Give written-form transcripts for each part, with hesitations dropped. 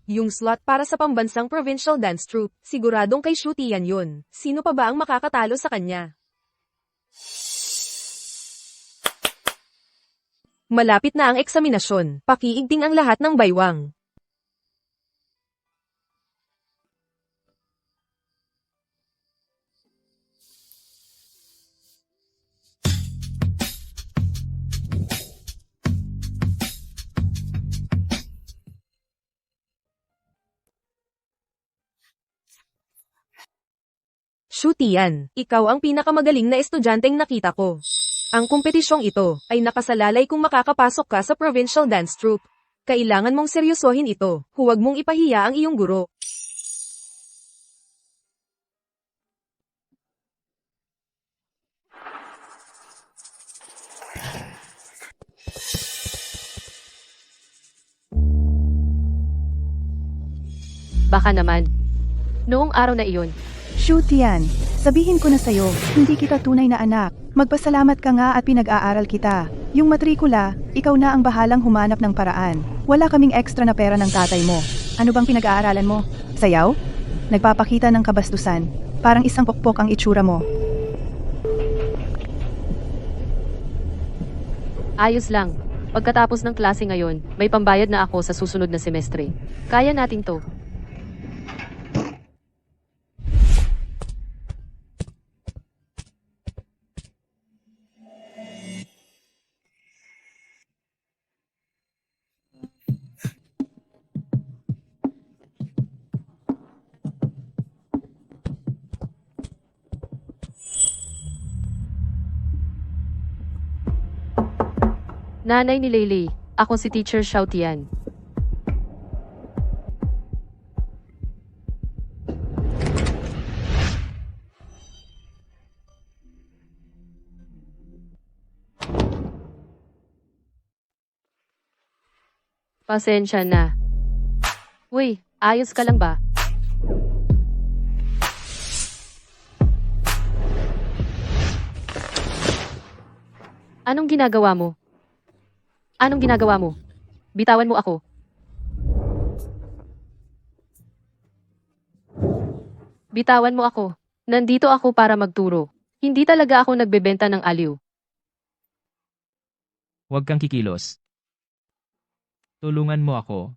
Yung slot para sa pambansang provincial dance troupe, siguradong kay Shooty yan yun. Sino pa ba ang makakatalo sa kanya? Malapit na ang eksaminasyon, pakiigting ang lahat ng baywang. Shooty yan, ikaw ang pinakamagaling na estudyanteng nakita ko. Ang kompetisyong ito ay nakasalalay kung makakapasok ka sa provincial dance troupe. Kailangan mong seryosohin ito, huwag mong ipahiya ang iyong guro. Baka naman. Noong araw na iyon, Shoot yan. Sabihin ko na sa'yo, hindi kita tunay na anak. Magpasalamat ka nga at pinag-aaral kita. Yung matrikula, ikaw na ang bahalang humanap ng paraan. Wala kaming extra na pera ng tatay mo. Ano bang pinag-aaralan mo? Sayaw? Nagpapakita ng kabastusan. Parang isang pokpok ang itsura mo. ayos lang. Pagkatapos ng klase ngayon, may pambayad na ako sa susunod na semestre. Kaya natin to. Nanay ni Leyley, ako si Teacher Xiao Tian. Pasensya na. Uy, ayos ka lang ba? Anong ginagawa mo? Anong ginagawa mo? Bitawan mo ako. Bitawan mo ako. Nandito ako para magturo. Hindi talaga ako nagbebenta ng aliw. Huwag kang kikilos. Tulungan mo ako.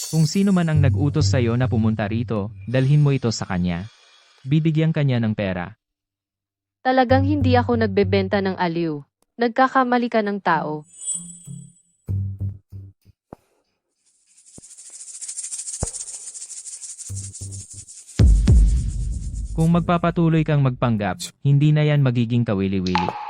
Kung sino man ang nag-utos sa'yo na pumunta rito, dalhin mo ito sa kanya. Bibigyan kanya ng pera. Talagang hindi ako nagbebenta ng aliw. Nagkakamali ka ng tao. Kung magpapatuloy kang magpanggap, hindi na yan magiging kawili-wili.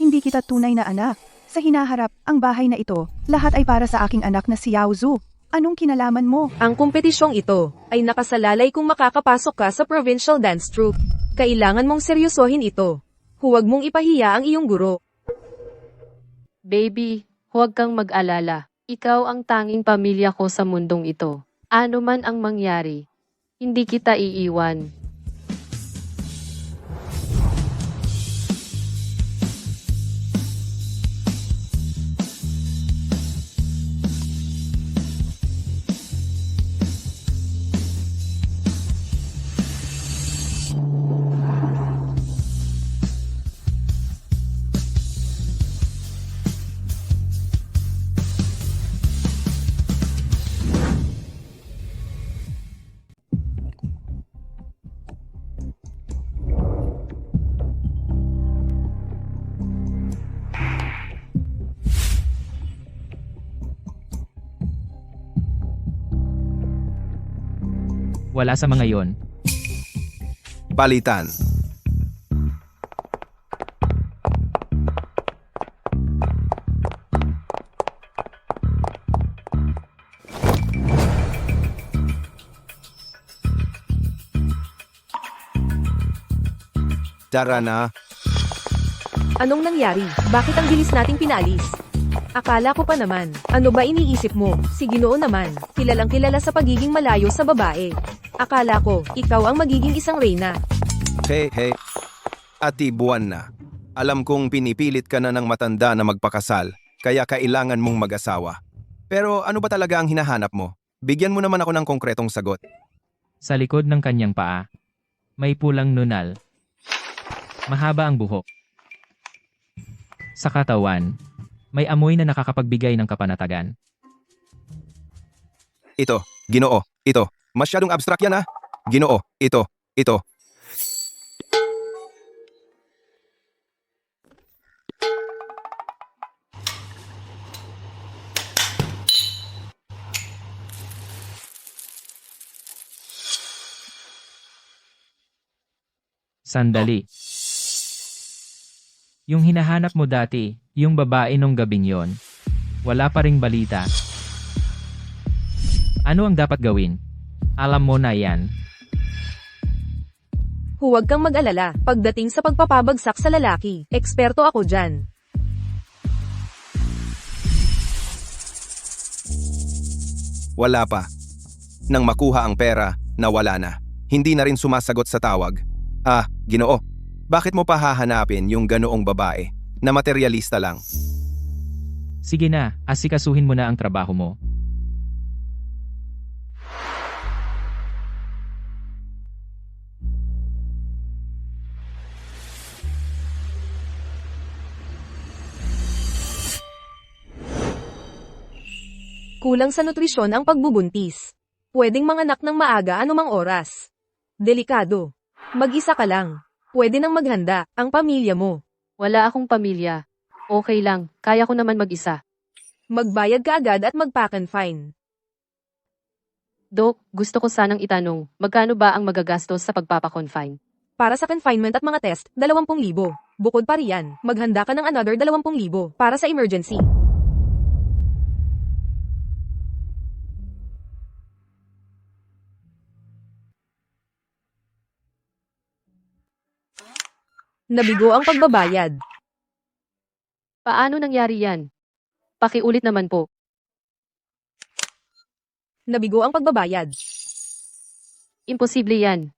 Hindi kita tunay na anak. Sa hinaharap, ang bahay na ito, lahat ay para sa aking anak na si Yao Zhu. Anong kinalaman mo? Ang kompetisyong ito ay nakasalalay kung makakapasok ka sa provincial dance troupe. Kailangan mong seryosohin ito. Huwag mong ipahiya ang iyong guro. Baby, huwag kang mag-alala. Ikaw ang tanging pamilya ko sa mundong ito. Ano man ang mangyari, hindi kita iiwan. Wala sa mga yon. Palitan. Tara na. Anong nangyari? Bakit ang bilis nating pinalis? Akala ko pa naman, ano ba iniisip mo? Si Ginoo naman, kilalang kilala sa pagiging malayo sa babae. Akala ko, ikaw ang magiging isang reyna. He. Ati buwan na. Alam kong pinipilit ka na ng matanda na magpakasal, kaya kailangan mong mag-asawa. Pero ano ba talaga ang hinahanap mo? Bigyan mo naman ako ng konkretong sagot. Sa likod ng kanyang paa, may pulang nunal. Mahaba ang buhok. Sa katawan, may amoy na nakakapagbigay ng kapanatagan. Ito, Ginoo, ito. Masyadong abstract yan ah. Ginoo, ito. Sandali. Yung hinahanap mo dati, yung babae nung gabing yon, wala pa ring balita. Ano ang dapat gawin? Alam mo na yan. Huwag kang mag-alala, pagdating sa pagpapabagsak sa lalaki, eksperto ako dyan. Wala pa. Nang makuha ang pera, nawala na. Hindi na rin sumasagot sa tawag. Ah, Ginoo, bakit mo pa hahanapin yung ganoong babae na materialista lang? Sige na, asikasuhin mo na ang trabaho mo. Kulang sa nutrisyon ang pagbubuntis. Pwedeng manganak ng maaga anumang oras. Delikado. Mag-isa ka lang. Pwede nang maghanda ang pamilya mo. Wala akong pamilya. Okay lang, kaya ko naman mag-isa. Magbayad ka agad at magpa-confine. Dok, gusto ko sanang itanong, magkano ba ang magagastos sa pagpapakonfine? Para sa confinement at mga test, 20,000. Bukod pa riyan, maghanda ka ng another 20,000 para sa emergency. Nabigo ang pagbabayad. Paano nangyari yan? Pakiulit naman po. Nabigo ang pagbabayad. Imposible yan.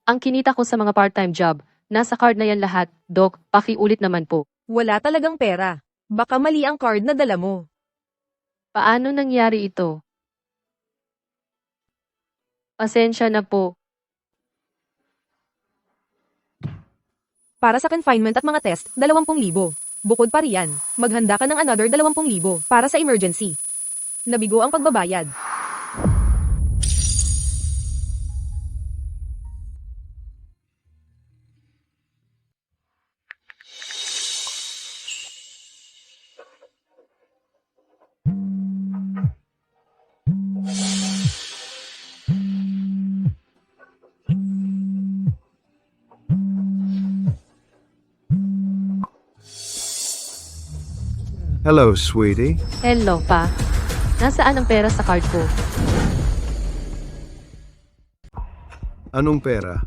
Ang kinita ko sa mga part-time job, nasa card na yan lahat. Dok, pakiulit naman po. Wala talagang pera. Baka mali ang card na dala mo. Paano nangyari ito? Pasensya na po. Para sa confinement at mga test, 20,000. Bukod pa riyan, maghanda ka ng another 20,000 para sa emergency. Nabigo ang pagbabayad. Hello, sweetie. Hello, pa. Nasaan ang pera sa card ko? Anong pera?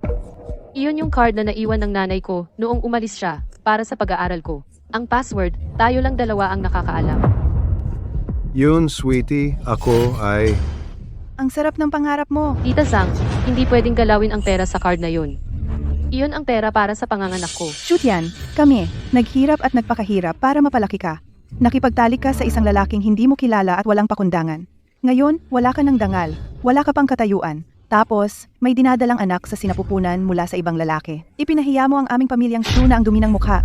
Iyon yung card na naiwan ng nanay ko noong umalis siya para sa pag-aaral ko. Ang password, tayo lang dalawa ang nakakaalam. Yun, sweetie. Ako ay... Ang sarap ng pangarap mo. Tita Zhang, hindi pwedeng galawin ang pera sa card na yun. Iyon ang pera para sa panganganak ko. Shoot yan, kami, naghirap at nagpakahirap para mapalaki ka. Nakipagtalik ka sa isang lalaking hindi mo kilala at walang pakundangan. Ngayon, wala ka ng dangal, wala ka pang katayuan. Tapos, may dinadalang anak sa sinapupunan mula sa ibang lalaki. Ipinahiya mo ang aming pamilyang Shu na ang dumi ng mukha.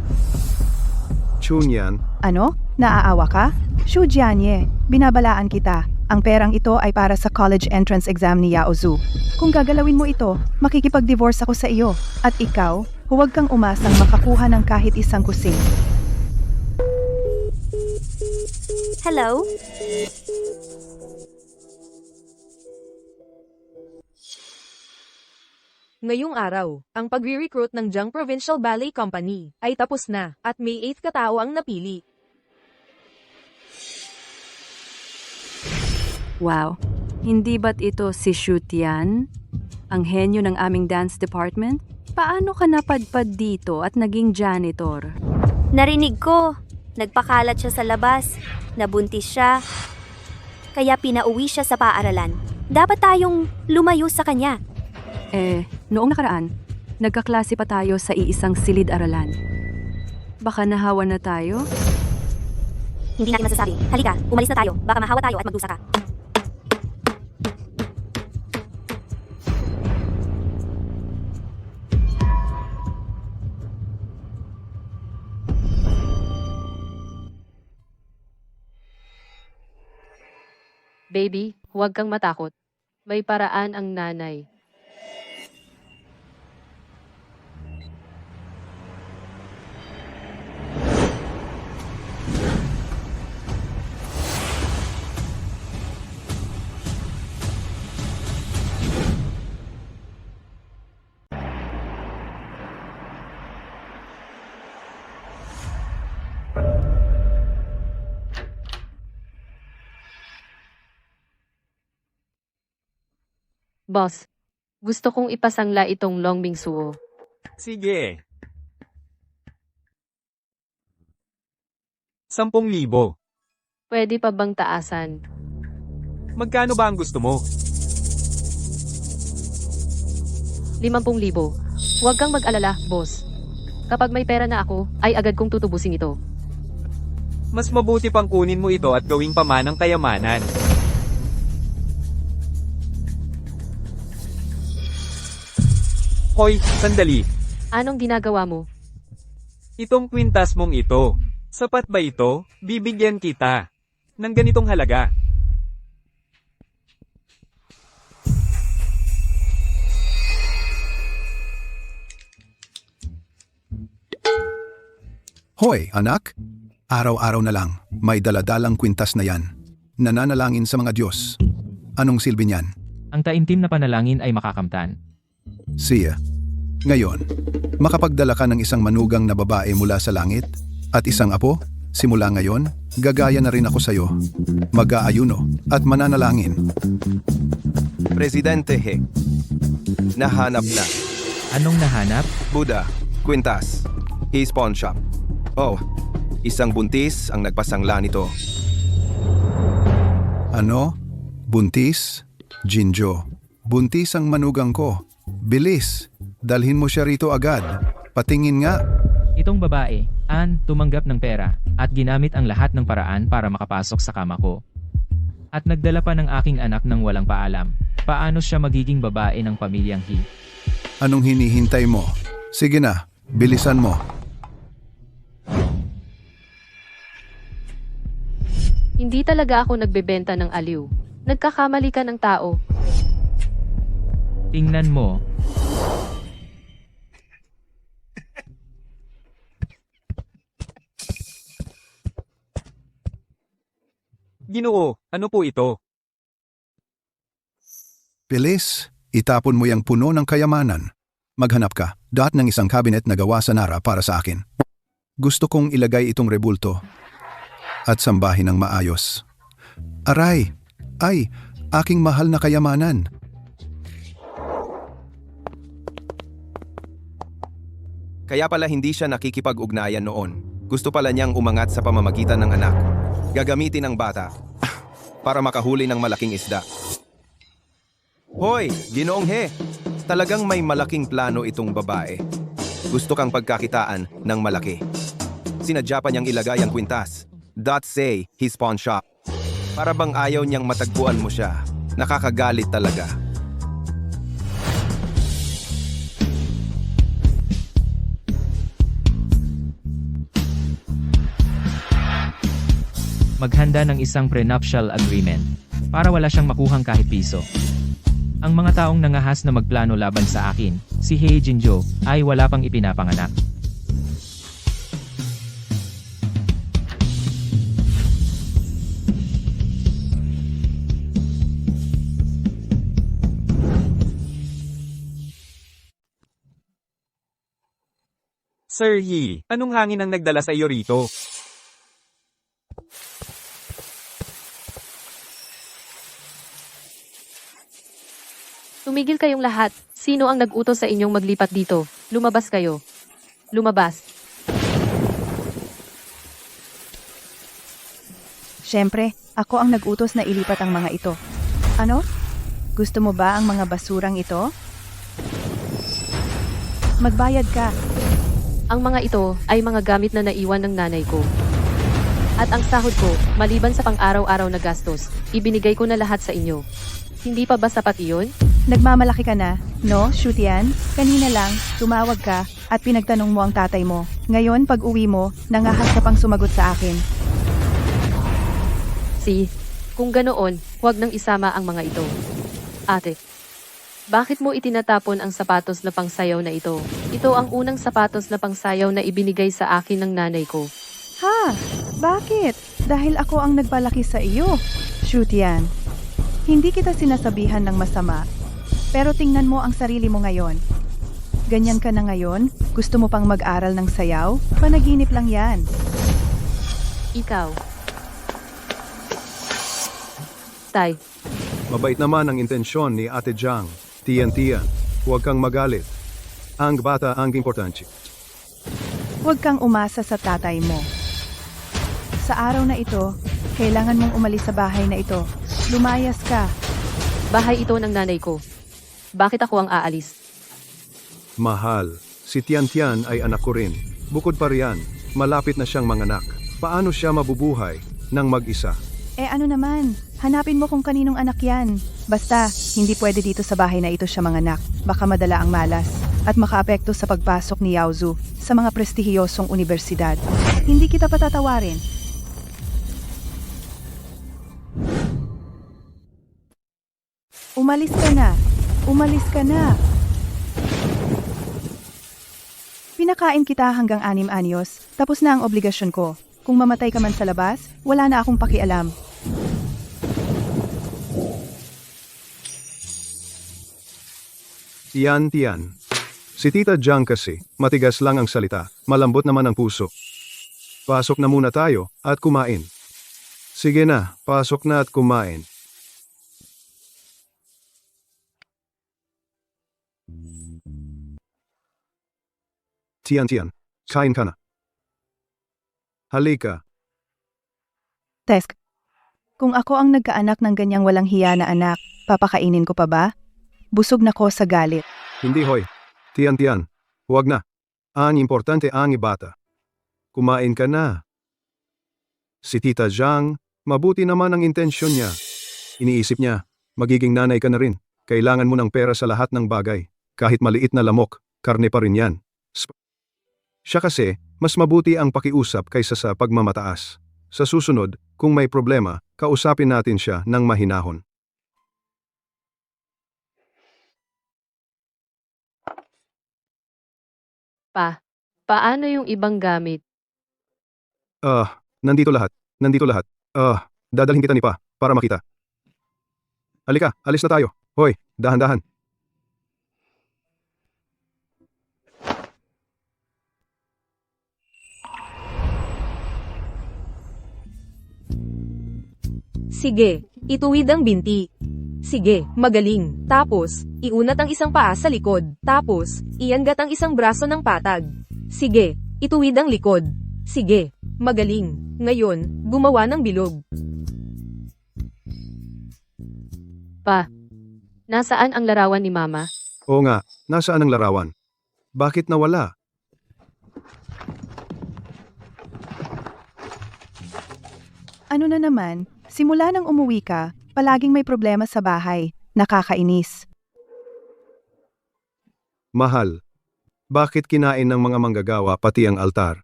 Chunyan. Ano? Naaawa ka? Shu Jianye, binabalaan kita. Ang perang ito ay para sa college entrance exam ni Yao Zhu. Kung gagalawin mo ito, makikipag-divorce ako sa iyo. At ikaw, huwag kang umasang makakuha ng kahit isang kusing. Hello? Ngayong araw, ang pagre-recruit ng Jiang Provincial Ballet Company ay tapos na, at may 8 katao ang napili. Wow, hindi ba't ito si Shu Tian? Ang henyo ng aming dance department? Paano ka napadpad dito at naging janitor? Narinig ko. Nagpakalat siya sa labas. Nabuntis siya. Kaya pinauwi siya sa paaralan. Dapat tayong lumayo sa kanya. Noong nakaraan, nagkaklase pa tayo sa iisang silid-aralan. Baka nahawa na tayo? Hindi natin masasabi. Halika, umalis na tayo. Baka mahawa tayo at magdusa ka. Baby, huwag kang matakot. May paraan ang nanay. Boss, gusto kong ipasangla itong Longbing Suo. Sige. 10,000. Pwede pa bang taasan? Magkano ba ang gusto mo? 50,000. Huwag kang mag-alala, boss. Kapag may pera na ako, ay agad kong tutubusin ito. Mas mabuti pang kunin mo ito at gawing pamanang kayamanan. Hoy, sandali. Anong ginagawa mo? Itong kwintas mong ito. Sapat ba ito? Bibigyan kita ng ganitong halaga. Hoy, anak. Araw-araw na lang, may daladalang kwintas na yan. Nananalangin sa mga Diyos. Anong silbi niyan? Ang taimtim na panalangin ay makakamtan. Siya. Ngayon, makapagdala ka ng isang manugang na babae mula sa langit at isang apo, simula ngayon, gagaya na rin ako sa iyo. Mag-aayuno at mananalangin. Presidente He. Nahanap na. Anong nahanap? Buddha, Quintas, his pawn shop. Oh, isang buntis ang nagpasangla nito. Ano? Buntis? Jinjo. Buntis ang manugang ko. Bilis. Dalhin mo siya rito agad. Patingin nga. Itong babae, tumanggap ng pera, at ginamit ang lahat ng paraan para makapasok sa kama ko. At nagdala pa ng aking anak ng walang paalam. Paano siya magiging babae ng pamilyang He? Anong hinihintay mo? Sige na, bilisan mo. Hindi talaga ako nagbebenta ng aliw. Nagkakamali ka ng tao. Tingnan mo. Ginoo, ano po ito? Bilis, itapon mo yung puno ng kayamanan. Maghanap ka, ng isang cabinet na gawa sa Nara para sa akin. Gusto kong ilagay itong rebulto at sambahin ng maayos. Aray! Ay, aking mahal na kayamanan. Kaya pala hindi siya nakikipag-ugnayan noon. Gusto pala niyang umangat sa pamamagitan ng anak. Gagamitin ang bata para makahuli ng malaking isda. Hoy, Ginoong He! Talagang may malaking plano itong babae. Gusto kang pagkakitaan ng malaki. Sinadya pa niyang ilagay ang kwintas. Say, his pawn shop. Para bang ayaw niyang matagpuan mo siya. Nakakagalit talaga. Maghanda ng isang prenuptial agreement para wala siyang makuhang kahit piso. Ang mga taong nangahas na magplano laban sa akin, si Hei Jinjo, ay wala pang ipinapanganak. Sir He, anong hangin ang nagdala sa iyo rito? Tumigil kayong lahat. Sino ang nag-utos sa inyong maglipat dito? Lumabas kayo. Lumabas. Siyempre, ako ang nag-utos na ilipat ang mga ito. Ano? Gusto mo ba ang mga basurang ito? Magbayad ka. Ang mga ito ay mga gamit na naiwan ng nanay ko. At ang sahod ko, maliban sa pang-araw-araw na gastos, ibinigay ko na lahat sa inyo. Hindi pa ba sapat iyon? Nagmamalaki ka na, no, Shutian? Kanina lang, tumawag ka at pinagtanong mo ang tatay mo. Ngayon, pag uwi mo, nangahas ka pang sumagot sa akin. Kung ganoon, huwag nang isama ang mga ito. Ate, bakit mo itinatapon ang sapatos na pangsayaw na ito? Ito ang unang sapatos na pangsayaw na ibinigay sa akin ng nanay ko. Ha? Bakit? Dahil ako ang nagpalaki sa iyo. Shutian, hindi kita sinasabihan ng masama. Pero tingnan mo ang sarili mo ngayon. Ganyan ka na ngayon? Gusto mo pang mag-aral ng sayaw? Panaginip lang yan. Ikaw. Tay, Mabait naman ang intensyon ni Ate Jiang. Tiyan-tiyan, huwag kang magalit. Ang bata ang importante. Huwag kang umasa sa tatay mo. Sa araw na ito, kailangan mong umalis sa bahay na ito. Lumayas ka. bahay ito ng nanay ko. Bakit ako ang aalis? Mahal, si Tian-Tian ay anak ko rin. Bukod pa riyan, malapit na siyang manganak. Paano siya mabubuhay ng mag-isa? Ano naman, hanapin mo kung kaninong anak yan. Basta, hindi pwede dito sa bahay na ito siya manganak. Baka madala ang malas at makaapekto sa pagpasok ni Yaozu sa mga prestihiyosong universidad. Hindi kita patatawarin. Umalis ka na. Umalis ka na. Pinakain kita hanggang 6 anyos, tapos na ang obligasyon ko. Kung mamatay ka man sa labas, wala na akong pakialam. Tian-Tian. Si Tita Jiang kasi, matigas lang ang salita, malambot naman ang puso. Pasok na muna tayo at kumain. Sige na, pasok na at kumain. Tian-Tian, kain ka na. Halika. Tesk, kung ako ang nagkaanak ng ganyang walang hiya na anak, papakainin ko pa ba? Busog na ko sa galit. Hindi hoy. Tian-Tian, huwag na. Ang importante ang bata. Kumain ka na. Si Tita Jiang, mabuti naman ang intensyon niya. Iniisip niya, magiging nanay ka na rin. Kailangan mo ng pera sa lahat ng bagay. Kahit maliit na lamok, karne pa rin yan. Siya kasi, mas mabuti ang pakiusap kaysa sa pagmamataas. Sa susunod, kung may problema, kausapin natin siya ng mahinahon. Paano yung ibang gamit? Nandito lahat. Nandito lahat. Dadalhin kita ni Pa, para makita. Halika, alis na tayo. Hoy, dahan-dahan. Sige, ituwid ang binti. Sige, magaling. Tapos, iunat ang isang paa sa likod. Tapos, iangat ang isang braso ng patag. Sige, ituwid ang likod. Sige, magaling. Ngayon, gumawa ng bilog. Nasaan ang larawan ni Mama? Oo nga, nasaan ang larawan? Bakit nawala? Ano na naman, simula nang umuwi ka, palaging may problema sa bahay. Nakakainis. Mahal, bakit kinain ng mga manggagawa pati ang altar?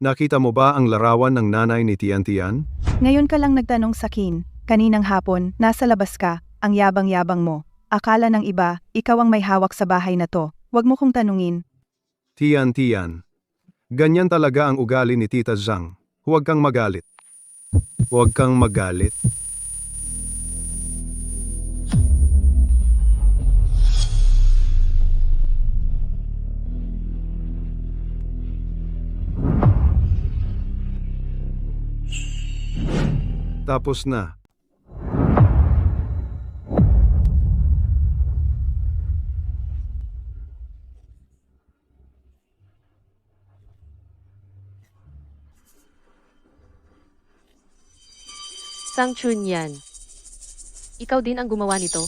Nakita mo ba ang larawan ng nanay ni Tian-Tian? Ngayon ka lang nagtanong sa akin. Kaninang hapon, nasa labas ka, ang yabang-yabang mo. Akala ng iba, ikaw ang may hawak sa bahay na to. Huwag mo kong tanungin. Tian-Tian. Ganyan talaga ang ugali ni Tita Zhang. Huwag kang magalit. Huwag kang magalit. Tapos na. Sang Chunyan. Ikaw din ang gumawa nito?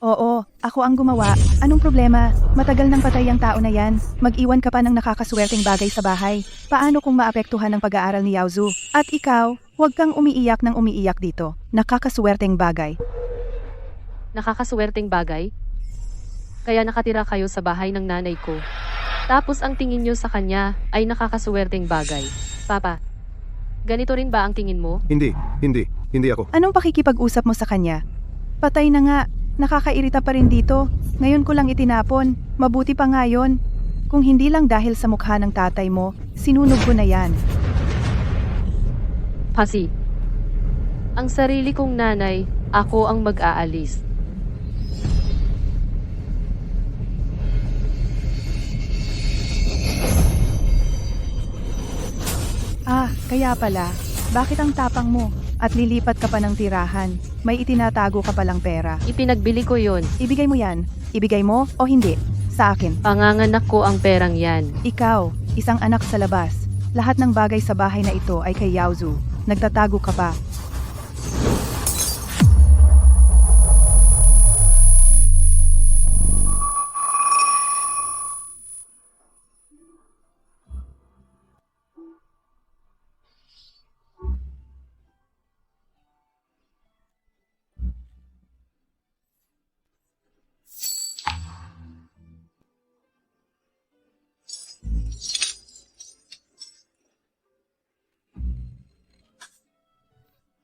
Oo, ako ang gumawa. Anong problema? Matagal nang patay ang tao na yan. Mag-iwan ka pa ng nakakaswerteng bagay sa bahay. Paano kung maapektuhan ng pag-aaral ni Yaozu? At ikaw, huwag kang umiiyak ng umiiyak dito. Nakakaswerteng bagay. Nakakaswerteng bagay? Kaya nakatira kayo sa bahay ng nanay ko. Tapos ang tingin nyo sa kanya ay nakakaswerteng bagay. Papa, ganito rin ba ang tingin mo? Hindi ako. Anong pakikipag-usap mo sa kanya? Patay na nga. Nakakairita pa rin dito. Ngayon ko lang itinapon. Mabuti pa nga yun. Kung hindi lang dahil sa mukha ng tatay mo, sinunog ko na yan. Pasi. Ang sarili kong nanay, ako ang mag-aalis. Ah, kaya pala. Bakit ang tapang mo? At lilipat ka pa ng tirahan. May itinatago ka palang pera. Ipinagbili ko yon. Ibigay mo yan. Ibigay mo o hindi? Sa akin. Panganganak ko ang perang yan. Ikaw, isang anak sa labas. Lahat ng bagay sa bahay na ito ay kay Yaozu. Nagtatago ka pa.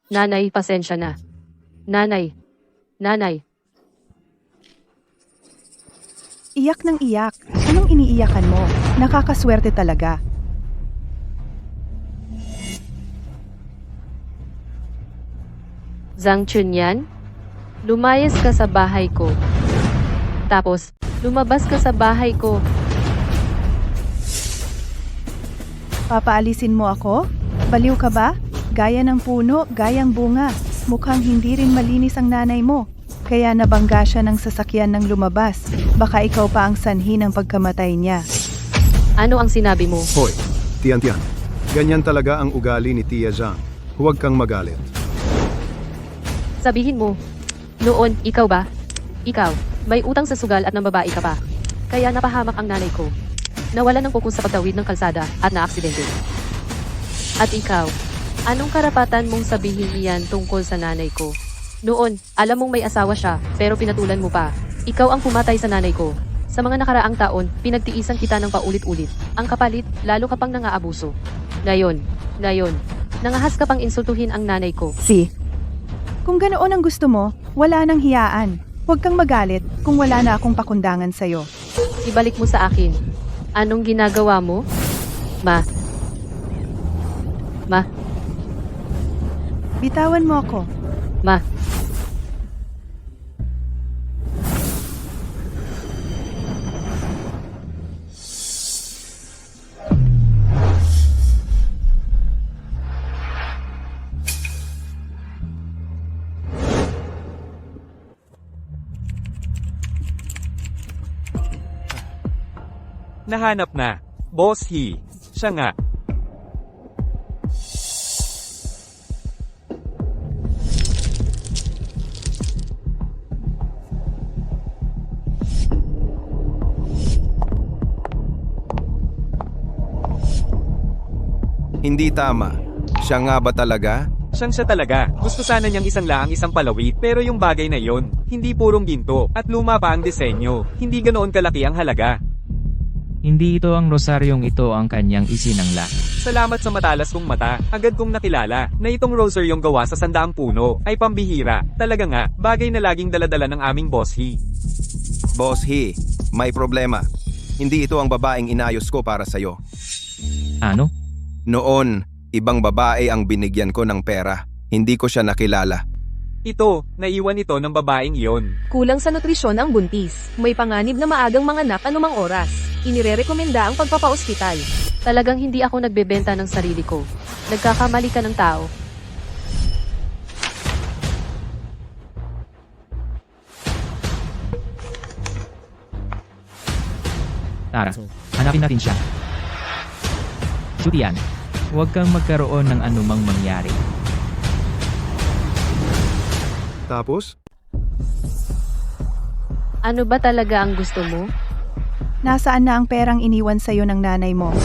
Nanay, pasensya na. Nanay. Iyak ng iyak. Anong iniiyakan mo? Nakakaswerte talaga. Zhang Chunyan, lumayas ka sa bahay ko. Tapos, lumabas ka sa bahay ko. Papaalisin mo ako? Baliw ka ba? Gaya ng puno, gayang bunga. Mukhang hindi rin malinis ang nanay mo. Kaya nabangga siya ng sasakyan ng lumabas. Baka ikaw pa ang sanhi ng pagkamatay niya. Ano ang sinabi mo? Hoy, Tian. Ganyan talaga ang ugali ni Tia Zhang. Huwag kang magalit. Sabihin mo. Noon, ikaw ba? Ikaw, may utang sa sugal at ng babae ka pa. Kaya napahamak ang nanay ko. Nawala ng kuko sa pagtawid ng kalsada at naaksidente. At ikaw, anong karapatan mong sabihin iyan tungkol sa nanay ko? Noon, alam mong may asawa siya, pero pinatulan mo pa. Ikaw ang pumatay sa nanay ko. Sa mga nakaraang taon, pinagtiisan kita ng paulit-ulit. Ang kapalit, lalo ka pang nangaabuso. Ngayon, nangahas ka pang insultuhin ang nanay ko. Kung ganoon ang gusto mo, wala nang hiyaan. Huwag kang magalit kung wala na akong pakundangan sa'yo. Ibalik mo sa akin. Anong ginagawa mo? Ma. Bitawan mo ako. Ma. Nahanap na. Boss He. Siya nga. Hindi tama. Siya nga ba talaga? Siyang siya talaga. Gusto sana niyang isang laang isang palawit, pero yung bagay na yon, hindi purong ginto, at luma pa ang disenyo. Hindi ganoon kalaki ang halaga. Hindi ito ang rosaryong ito ang kanyang isinangla. Salamat sa matalas kong mata, agad kong nakilala, na itong rosaryong gawa sa sandaang puno, ay pambihira. Talaga nga, bagay na laging daladala ng aming Boss He. Boss He, may problema. Hindi ito ang babaeng inayos ko para sa'yo. Ano? Noon, ibang babae ang binigyan ko ng pera. Hindi ko siya nakilala. Ito, naiwan ito ng babaeng iyon. Kulang sa nutrisyon ang buntis. May panganib na maagang manganak anumang oras. Inirerekomenda ang pagpapaospital. Talagang hindi ako nagbebenta ng sarili ko. Nagkakamali ka ng tao. Tara, hanapin natin siya. Shutian, huwag kang magkaroon ng anumang mangyari. Tapos? Ano ba talaga ang gusto mo? Nasaan na ang perang iniwan sa'yo ng nanay mo?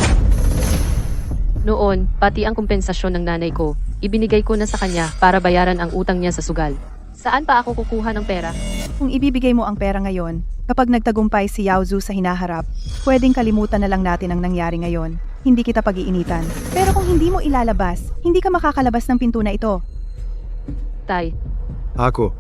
Noon, pati ang kompensasyon ng nanay ko, ibinigay ko na sa kanya para bayaran ang utang niya sa sugal. Saan pa ako kukuha ng pera? Kung ibibigay mo ang pera ngayon, kapag nagtagumpay si Yao Zhu sa hinaharap, pwedeng kalimutan na lang natin ang nangyari ngayon. Hindi kita pag-iinitan. Pero kung hindi mo ilalabas, hindi ka makakalabas ng pinto na ito. Tay, Ako.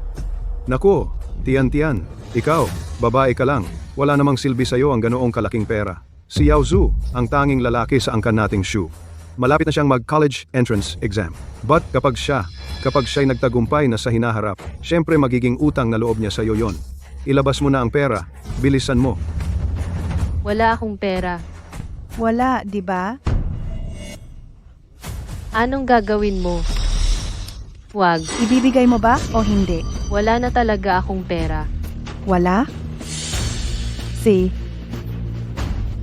Naku, tiyan-tiyan. Ikaw, babae ka lang. Wala namang silbi sa'yo ang ganoong kalaking pera. Si Yao Zhu, ang tanging lalaki sa angkan nating Shu. Malapit na siyang mag-college entrance exam. But kapag siya'y nagtagumpay na sa hinaharap, syempre magiging utang na loob niya sa'yo yon. Ilabas mo na ang pera. Bilisan mo. wala akong pera. Wala, di ba? Anong gagawin mo? Wag, Ibibigay mo ba o hindi? wala na talaga akong pera. Wala?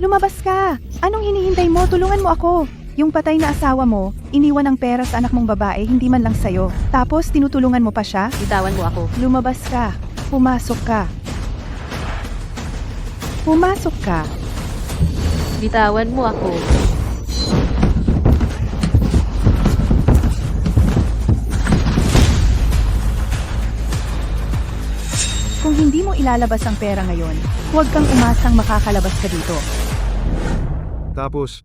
Lumabas ka! Anong hinihintay mo? Tulungan mo ako! Yung patay na asawa mo, iniwan ng pera sa anak mong babae, hindi man lang sa'yo. Tapos tinutulungan mo pa siya? Bitawan mo ako. Lumabas ka. Pumasok ka. Pumasok ka. Bitawan mo ako. Kung hindi mo ilalabas ang pera ngayon, huwag kang umasang makakalabas ka dito. Tapos,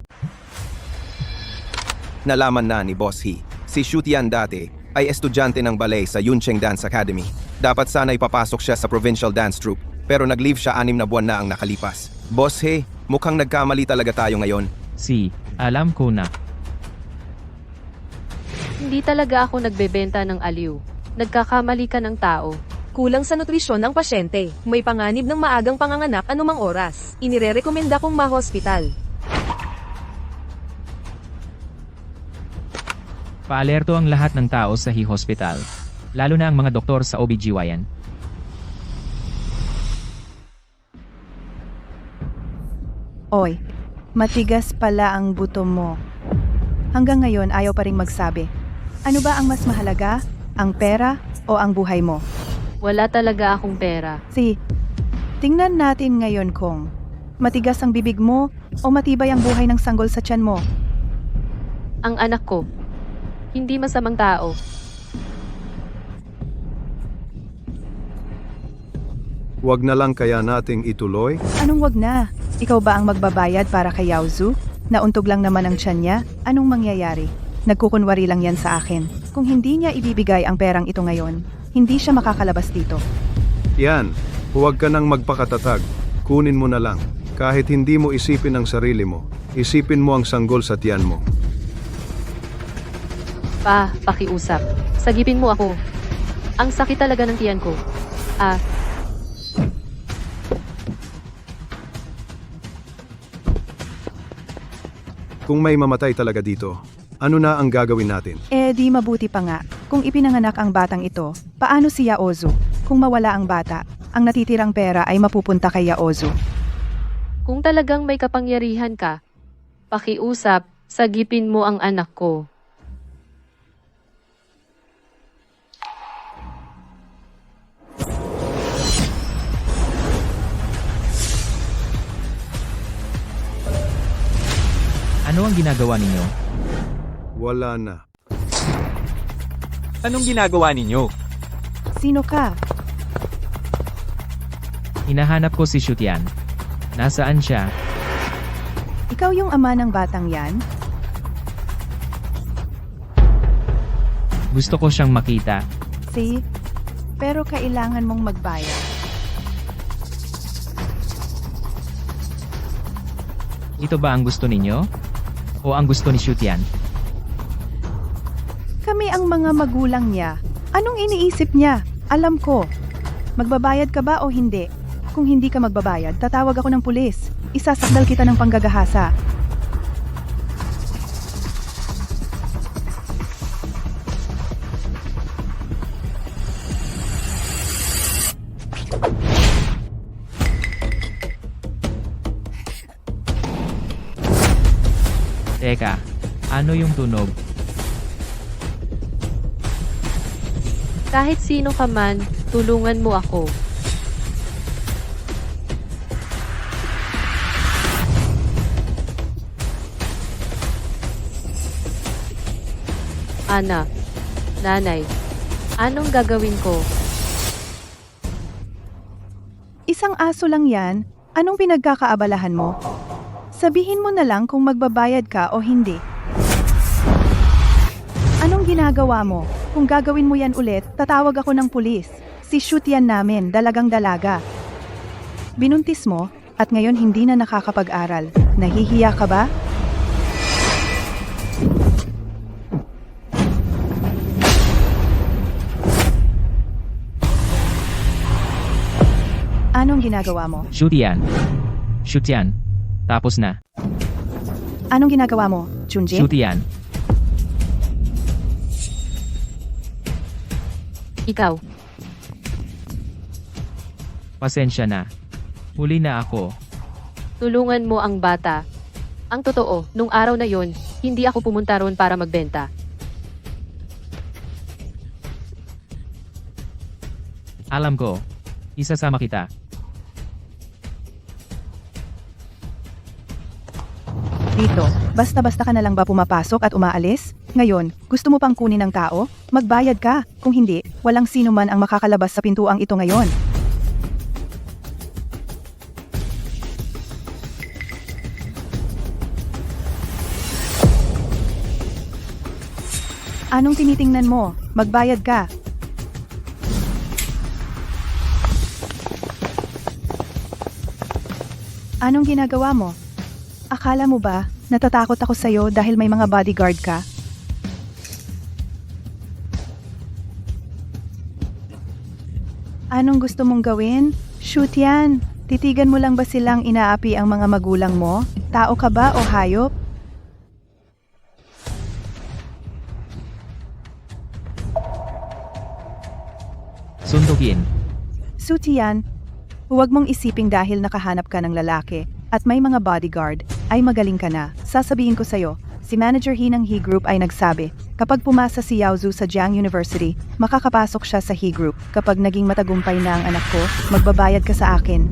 Nalaman na ni Boss He, si Shutian dati ay estudyante ng ballet sa Yuncheng Dance Academy. Dapat sana ipapasok siya sa provincial dance troupe, pero nag-leave siya 6 na buwan na ang nakalipas. Boss He, mukhang nagkamali talaga tayo ngayon. Alam ko na. Hindi talaga ako nagbebenta ng aliw. Nagkakamali ka ng tao. Kulang sa nutrisyon ang pasyente. May panganib ng maagang panganganak anumang oras. Inirerekomenda kong ma-hospital. Paalerto ang lahat ng tao sa Hospital. Lalo na ang mga doktor sa OBGYN. Oy, matigas pala ang buto mo. Hanggang ngayon ayaw pa ring magsabi. Ano ba ang mas mahalaga? Ang pera o ang buhay mo? Wala talaga akong pera. Tingnan natin ngayon kung matigas ang bibig mo o matibay ang buhay ng sanggol sa tiyan mo. Ang anak ko, hindi masamang tao. wag na lang kaya nating ituloy? Anong wag na? Ikaw ba ang magbabayad para kay Yao Zhu? Nauntog lang naman ang tiyan niya? Anong mangyayari? Nagkukunwari lang yan sa akin. Kung hindi niya ibibigay ang perang ito ngayon, hindi siya makakalabas dito. Yan, huwag ka nang magpakatatag. Kunin mo na lang. Kahit hindi mo isipin ang sarili mo, isipin mo ang sanggol sa tiyan mo. Pakiusap. Sagipin mo ako. Ang sakit talaga ng tiyan ko. Kung may mamatay talaga dito, ano na ang gagawin natin? Di mabuti pa nga. Kung ipinanganak ang batang ito, paano si Yao Zhu? Kung mawala ang bata, ang natitirang pera ay mapupunta kay Yao Zhu. Kung talagang may kapangyarihan ka, pakiusap, sagipin mo ang anak ko. Ano ang ginagawa ninyo? Wala na. Anong ginagawa ninyo? Sino ka? Hinahanap ko si Shutian. Nasaan siya? Ikaw yung ama ng batang yan? Gusto ko siyang makita. Pero kailangan mong magbayad. Ito ba ang gusto ninyo? O ang gusto ni Shutian? Kami ang mga magulang niya. Anong iniisip niya? Alam ko. Magbabayad ka ba o hindi? Kung hindi ka magbabayad, tatawag ako ng pulis. Isasakdal kita ng panggagahasa. Teka, ano yung tunog? Kahit sino ka man, tulungan mo ako. Anak, nanay, anong gagawin ko? Isang aso lang yan, anong pinagkakaabalahan mo? Sabihin mo na lang kung magbabayad ka o hindi. Anong ginagawa mo? Kung gagawin mo yan ulit, tatawag ako ng pulis. Si shoot yan namin, dalagang dalaga. Binuntis mo, at ngayon hindi na nakakapag-aral. Nahihiya ka ba? Anong ginagawa mo? Shoot yan. Shoot yan. Tapos na. Anong ginagawa mo, Junjin? Shoot yan. Ikaw, Pasensya na. Huli na ako. tulungan mo ang bata. Ang totoo, nung araw na yon, hindi ako pumunta roon para magbenta. Alam ko. Isasama kita. Dito, basta-basta ka na lang ba pumapasok at umaalis? Ngayon, gusto mo pang kunin ng tao? Magbayad ka. Kung hindi, walang sino man ang makakalabas sa pintuang ito ngayon. Anong tinitingnan mo? Magbayad ka. Anong ginagawa mo? Akala mo ba, natatakot ako sa'yo dahil may mga bodyguard ka? Anong gusto mong gawin? Shoot yan! Titigan mo lang ba silang inaapi ang mga magulang mo? Tao ka ba o hayop? Sundukin. Shoot yan! Huwag mong isiping dahil nakahanap ka ng lalaki at may mga bodyguard, ay magaling ka na. Sasabihin ko sa'yo, si Manager He ng He Group ay nagsabi, kapag pumasa si Yaozu sa Jiang University, makakapasok siya sa He Group. Kapag naging matagumpay na ang anak ko, magbabayad ka sa akin.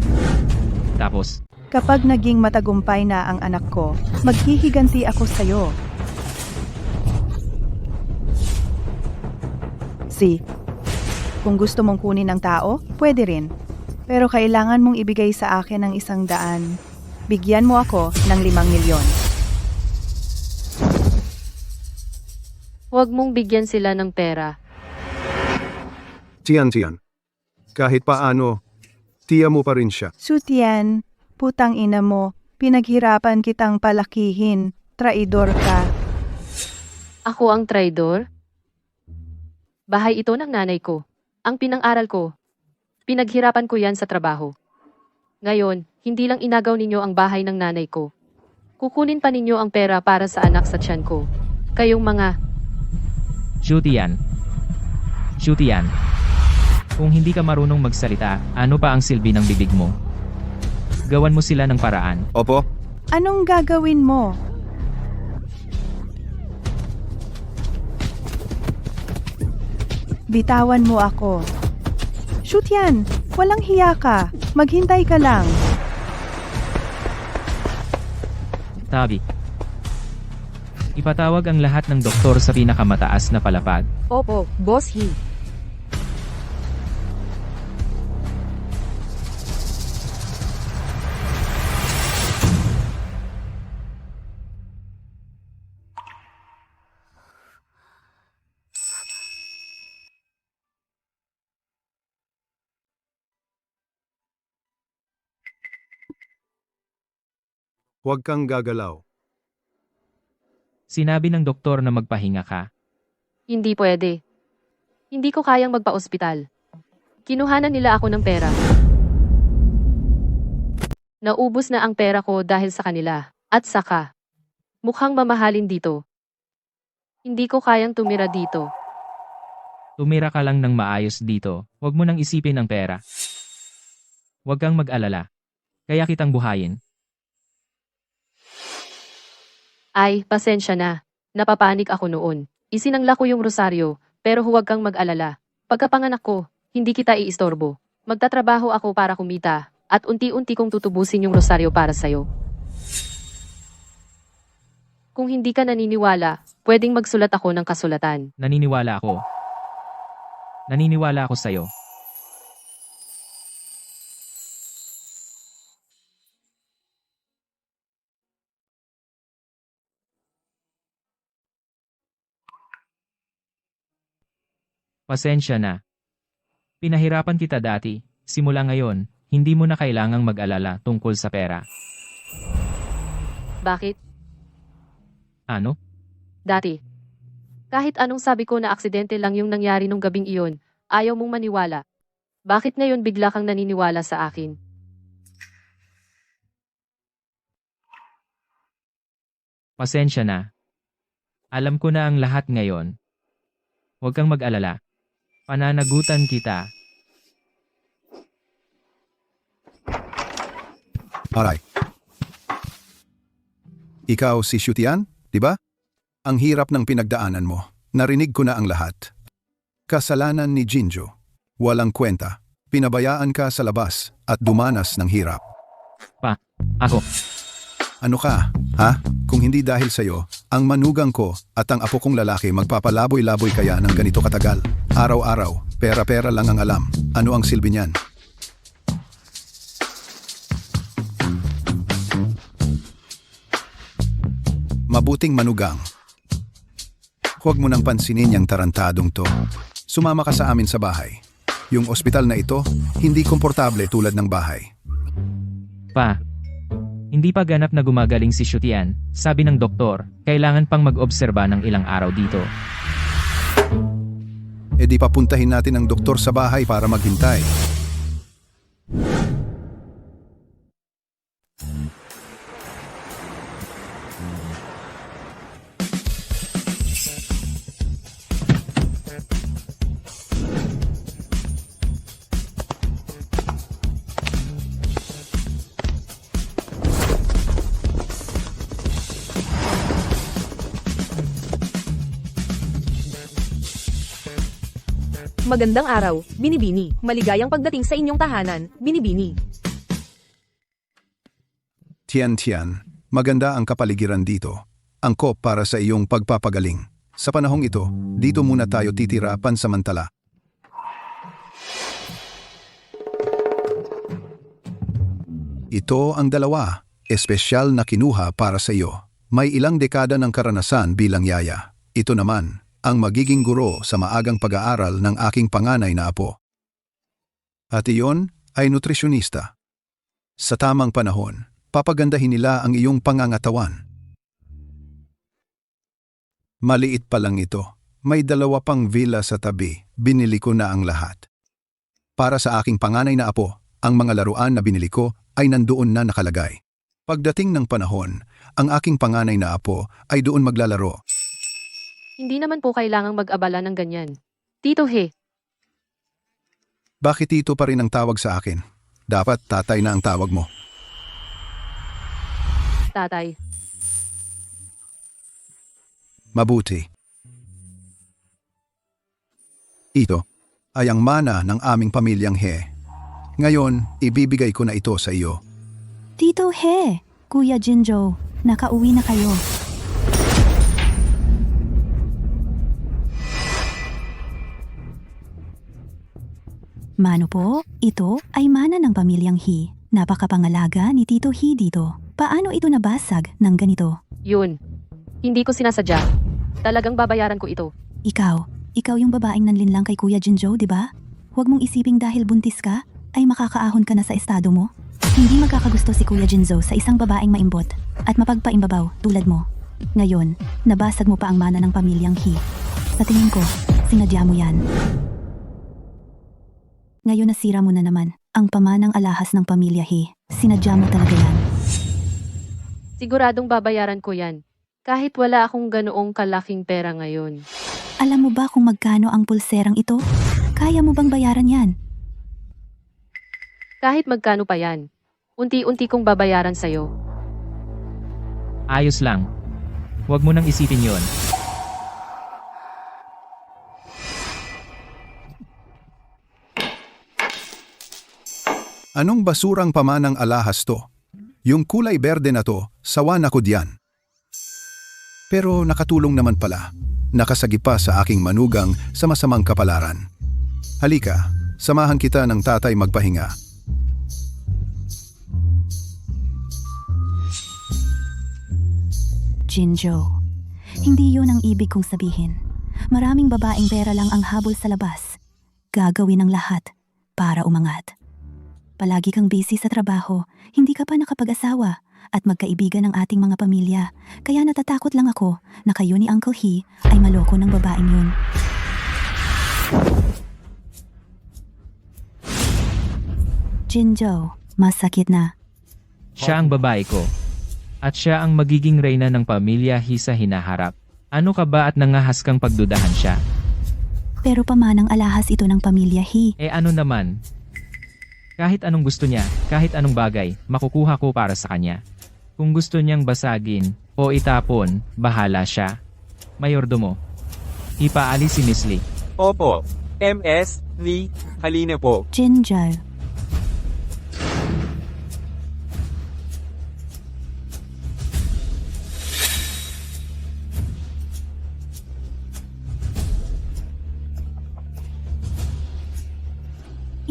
Tapos, Kapag naging matagumpay na ang anak ko, maghihiganti ako sa'yo. Kung gusto mong kunin ng tao, pwede rin. Pero kailangan mong ibigay sa akin ng 100. Bigyan mo ako ng 5 milyon. Huwag mong bigyan sila ng pera. Tiyan. Kahit paano, tiya mo pa rin siya. Sutian, putang ina mo, pinaghirapan kitang palakihin, traidor ka. Ako ang traidor? Bahay ito ng nanay ko. Ang pinang-aral ko. Pinaghirapan ko yan sa trabaho. Ngayon, hindi lang inagaw ninyo ang bahay ng nanay ko. Kukunin pa ninyo ang pera para sa anak sa tiyan ko. Kayong mga... shoot yan. Shoot yan. Kung hindi ka marunong magsalita, ano pa ang silbi ng bibig mo? Gawan mo sila ng paraan. Opo, Anong gagawin mo? Bitawan mo ako. Shoot yan! Walang hiya ka. Maghintay ka lang. Tabi. Ipatawag ang lahat ng doktor sa pinakamataas na palapag. Opo, Boss He. Huwag kang gagalaw. Sinabi ng doktor na magpahinga ka. Hindi pwede. Hindi ko kayang magpa-ospital. Kinuhanan nila ako ng pera. Naubos na ang pera ko dahil sa kanila. At saka, mukhang mamahalin dito. Hindi ko kayang tumira dito. Tumira ka lang ng maayos dito. Huwag mo nang isipin ang pera. Huwag kang mag-alala. Kaya kitang buhayin. Ay, pasensya na. Napapanik ako noon. Isinangla ko yung rosaryo, pero huwag kang mag-alala. Pagkapanganak ko, hindi kita iistorbo. Magtatrabaho ako para kumita, at unti-unti kong tutubusin yung rosaryo para sa'yo. Kung hindi ka naniniwala, pwedeng magsulat ako ng kasulatan. Naniniwala ako. Naniniwala ako sa'yo. Pasensya na. Pinahirapan kita dati. Simula ngayon, hindi mo na kailangang mag-alala tungkol sa pera. Bakit? Ano? Dati. Kahit anong sabi ko na aksidente lang yung nangyari nung gabing iyon, ayaw mong maniwala. Bakit ngayon bigla kang naniniwala sa akin? Pasensya na. Alam ko na ang lahat ngayon. Huwag kang mag-alala. Pananagutan kita. Aray. Ikaw si Shutian, di ba? Ang hirap ng pinagdaanan mo. Narinig ko na ang lahat. Kasalanan ni Jinjo. Walang kwenta. Pinabayaan ka sa labas at dumanas ng hirap. Ako. Ano ka, ha? Kung hindi dahil sa'yo, ang manugang ko at ang apo kong lalaki magpapalaboy-laboy kaya ng ganito katagal. Araw-araw, pera-pera lang ang alam. Ano ang silbi niyan? Mabuting manugang. Huwag mo nang pansinin yung tarantadong to. Sumama ka sa amin sa bahay. Yung ospital na ito, hindi komportable tulad ng bahay. Hindi pa ganap na gumagaling si Shutian. Sabi ng doktor, kailangan pang mag-obserba ng ilang araw dito. E di papuntahin natin ang doktor sa bahay para maghintay. Magandang araw, Binibini. Maligayang pagdating sa inyong tahanan, Binibini. Tian, maganda ang kapaligiran dito. Angkop para sa iyong pagpapagaling. Sa panahong ito, dito muna tayo titira pansamantala. Ito ang dalawa, espesyal na kinuha para sa iyo. May ilang dekada ng karanasan bilang yaya. Ito naman, ang magiging guro sa maagang pag-aaral ng aking panganay na apo. At iyon ay nutrisyonista. Sa tamang panahon, papagandahin nila ang iyong pangangatawan. Maliit pa lang ito. May 2 pang villa sa tabi. Binili ko na ang lahat. Para sa aking panganay na apo, ang mga laruan na binili ko ay nandoon na nakalagay. Pagdating ng panahon, ang aking panganay na apo ay doon maglalaro. Hindi naman po kailangang mag-abala ng ganyan. Tito He, Bakit ito pa rin ang tawag sa akin? Dapat tatay na ang tawag mo. tatay. Mabuti. Ito ay ang mana ng aming pamilyang He. Ngayon, ibibigay ko na ito sa iyo. Tito He, Kuya Jinjo, nakauwi na kayo. Mano po, ito ay mana ng pamilyang He. Napakapangalaga ni Tito He dito. Paano ito nabasag ng ganito? Yun. Hindi ko sinasadya. Talagang babayaran ko ito. Ikaw yung babaeng nanlinlang kay Kuya Jinjo, di ba? Huwag mong isiping dahil buntis ka, ay makakaahon ka na sa estado mo. Hindi magkakagusto si Kuya Jinjo sa isang babaeng maimbot at mapagpaimbabaw tulad mo. Ngayon, nabasag mo pa ang mana ng pamilyang He. Sa tingin ko, sinadya mo yan. Ngayon nasira mo na naman ang pamanang alahas ng pamilya He. Sinadya mo talaga yan. Siguradong babayaran ko yan. Kahit wala akong ganoong kalaking pera ngayon. Alam mo ba kung magkano ang pulserang ito? Kaya mo bang bayaran yan? Kahit magkano pa yan. Unti-unti kong babayaran sa'yo. Ayos lang. Huwag mo nang isipin yon. Anong basurang pamanang alahas to? Yung kulay berde na to, sawa na ko diyan. Pero nakatulong naman pala. Nakasagip pa sa aking manugang sa masamang kapalaran. Halika, samahan kita ng tatay magpahinga. Jinjo, hindi yun ang ibig kong sabihin. Maraming babaeng pera lang ang habol sa labas. Gagawin ang lahat para umangat. Palagi kang busy sa trabaho, hindi ka pa nakapag-asawa at magkaibigan ng ating mga pamilya. Kaya natatakot lang ako na kayo ni Uncle He ay maloko ng babaeng yun. Jinjo, masakit na. Siya ang babae ko. At siya ang magiging reyna ng pamilya He sa hinaharap. Ano ka ba at nangahas kang pagdudahan siya? Pero pamanang alahas ito ng pamilya He. Ano naman? Kahit anong gusto niya, kahit anong bagay, makukuha ko para sa kanya. Kung gusto niyang basagin o itapon, bahala siya. Mayordomo. Ipaalis si Miss Lee. Opo. MS, Lee, halina po. Jinjo.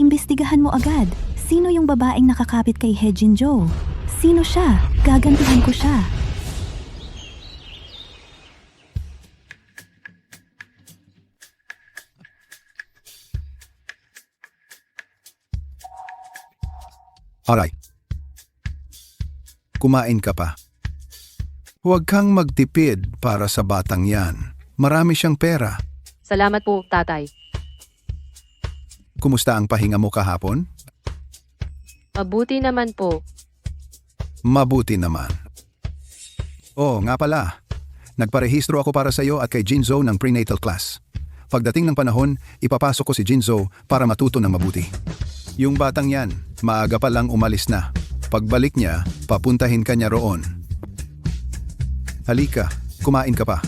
Imbestigahan mo agad. Sino yung babaeng nakakapit kay He Jinjo? Sino siya? Gagantihan ko siya. Alright. Kumain ka pa. Huwag kang magtipid para sa batang yan. Marami siyang pera. Salamat po, tatay. Kumusta ang pahinga mo kahapon? Mabuti naman po. Mabuti naman. Oh, nga pala. Nagparehistro ako para sa iyo at kay Jinzo ng prenatal class. Pagdating ng panahon, ipapasok ko si Jinzo para matuto ng mabuti. Yung batang yan, maaga pa lang umalis na. Pagbalik niya, papuntahin ka niya roon. Halika, kumain ka pa.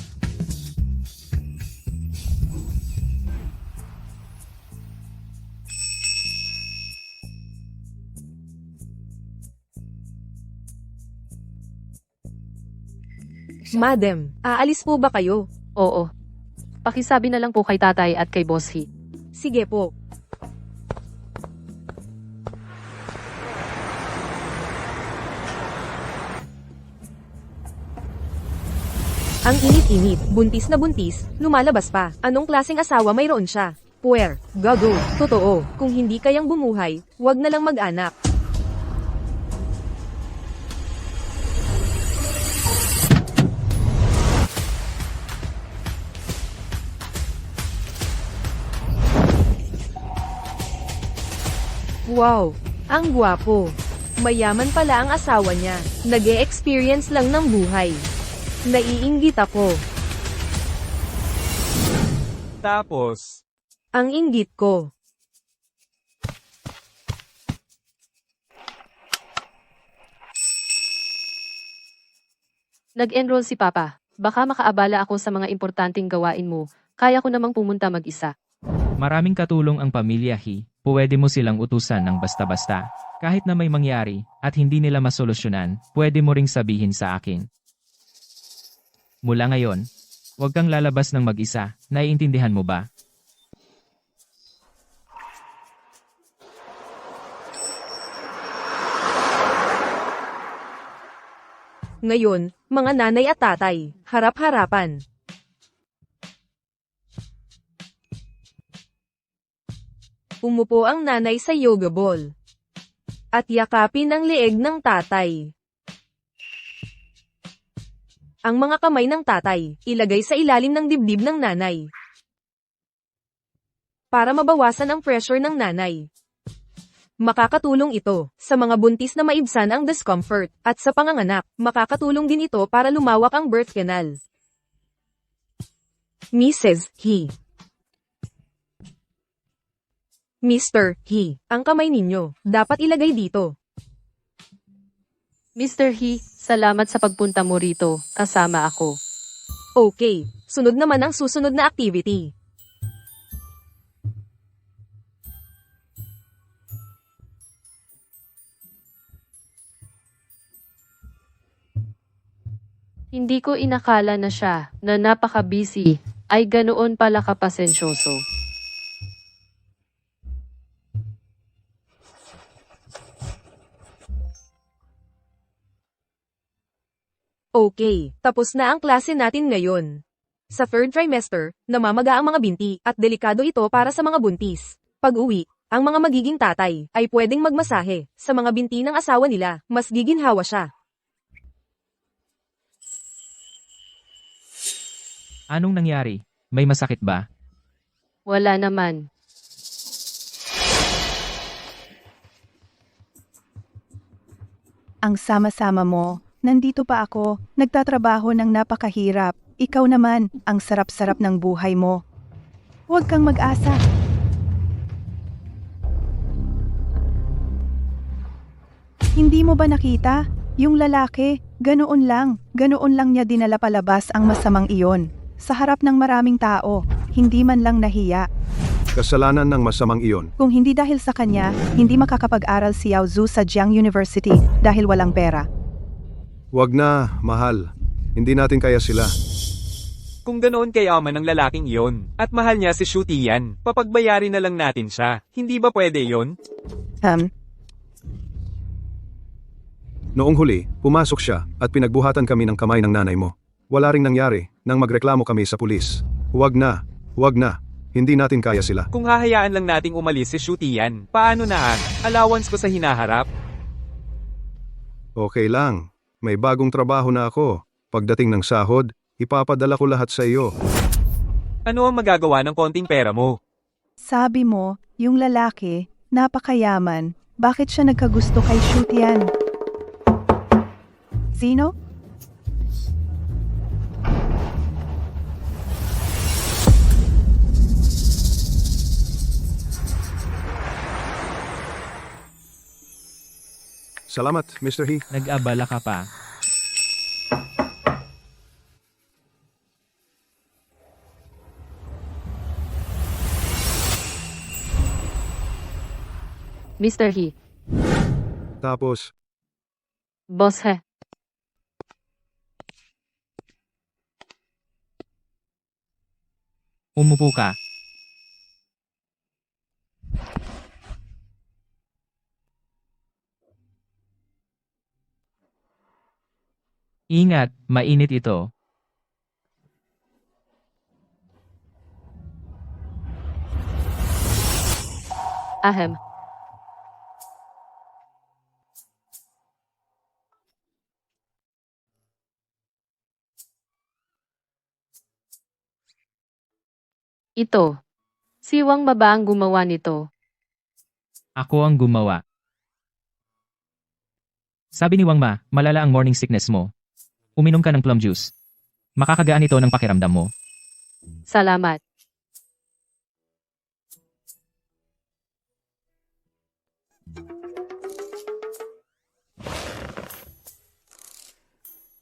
Madam, aalis po ba kayo? Oo. Pakisabi na lang po kay tatay at kay Boss He. Sige po. Ang init-init, buntis na buntis, lumalabas pa. Anong klaseng asawa mayroon siya? Puwer, gago, totoo. Kung hindi kayang bumuhay, wag na lang mag-anak. Wow, ang gwapo. Mayaman pala ang asawa niya. Nag-e-experience lang ng buhay. Naiinggit ako. Tapos, Ang inggit ko. Nag-enroll si Papa. Baka makaabala ako sa mga importanteng gawain mo. Kaya ko namang pumunta mag-isa. Maraming katulong ang pamilya He. Pwede mo silang utusan ng basta-basta. Kahit na may mangyari at hindi nila masolusyonan, pwede mo ring sabihin sa akin. Mula ngayon, huwag kang lalabas ng mag-isa. Naiintindihan mo ba? Ngayon, mga nanay at tatay, harap-harapan. Umupo ang nanay sa yoga ball. At yakapin ang leeg ng tatay. Ang mga kamay ng tatay, ilagay sa ilalim ng dibdib ng nanay. Para mabawasan ang pressure ng nanay. Makakatulong ito sa mga buntis na maibsan ang discomfort, at sa panganganak, makakatulong din ito para lumawak ang birth canal. Mrs. He. Mr. He, ang kamay ninyo, dapat ilagay dito. Mr. He, salamat sa pagpunta mo rito. Kasama ako. Okay, sunod naman ang susunod na activity. Hindi ko inakala na siya, na napaka-busy, ay ganoon pala kapasensyoso. Okay, tapos na ang klase natin ngayon. Sa third trimester, namamaga ang mga binti, at delikado ito para sa mga buntis. Pag-uwi, ang mga magiging tatay, ay pwedeng magmasahe, sa mga binti ng asawa nila, mas giginhawa siya. Anong nangyari? May masakit ba? Wala naman. Ang sama-sama mo, nandito pa ako, nagtatrabaho ng napakahirap. Ikaw naman, ang sarap-sarap ng buhay mo. Huwag kang mag-asa. Hindi mo ba nakita? Yung lalaki, ganoon lang niya dinala palabas ang masamang iyon. Sa harap ng maraming tao, hindi man lang nahiya. Kasalanan ng masamang iyon. Kung hindi dahil sa kanya, hindi makakapag-aral si Yao Zhu sa Jiang University dahil walang pera. Wag na, mahal. Hindi natin kaya sila. Kung ganoon kayaman ang lalaking iyon, at mahal niya si Shu Tian, papagbayarin na lang natin siya. Hindi ba pwede yon? Noong huli, pumasok siya at pinagbuhatan kami ng kamay ng nanay mo. Wala ring nangyari nang magreklamo kami sa pulis. Wag na, wag na. Hindi natin kaya sila. Kung hahayaan lang nating umalis si Shu Tian, paano na ang allowance ko sa hinaharap? Okay lang. May bagong trabaho na ako. Pagdating ng sahod, ipapadala ko lahat sa iyo. Ano ang magagawa ng konting pera mo? Sabi mo, yung lalaki, napakayaman. Bakit siya nagkagusto kay Shu Tian? Sino? Salamat, Mr. He. Nag-abala ka pa. Mr. He, Tapos, boss he. Umupo ka. Ingat, mainit ito. Ahem. Ito. Si Wang Ma ba ang gumawa nito? Ako ang gumawa. Sabi ni Wang Ma, malala ang morning sickness mo. Uminom ka ng plum juice. Makakagaan ito ng pakiramdam mo. Salamat.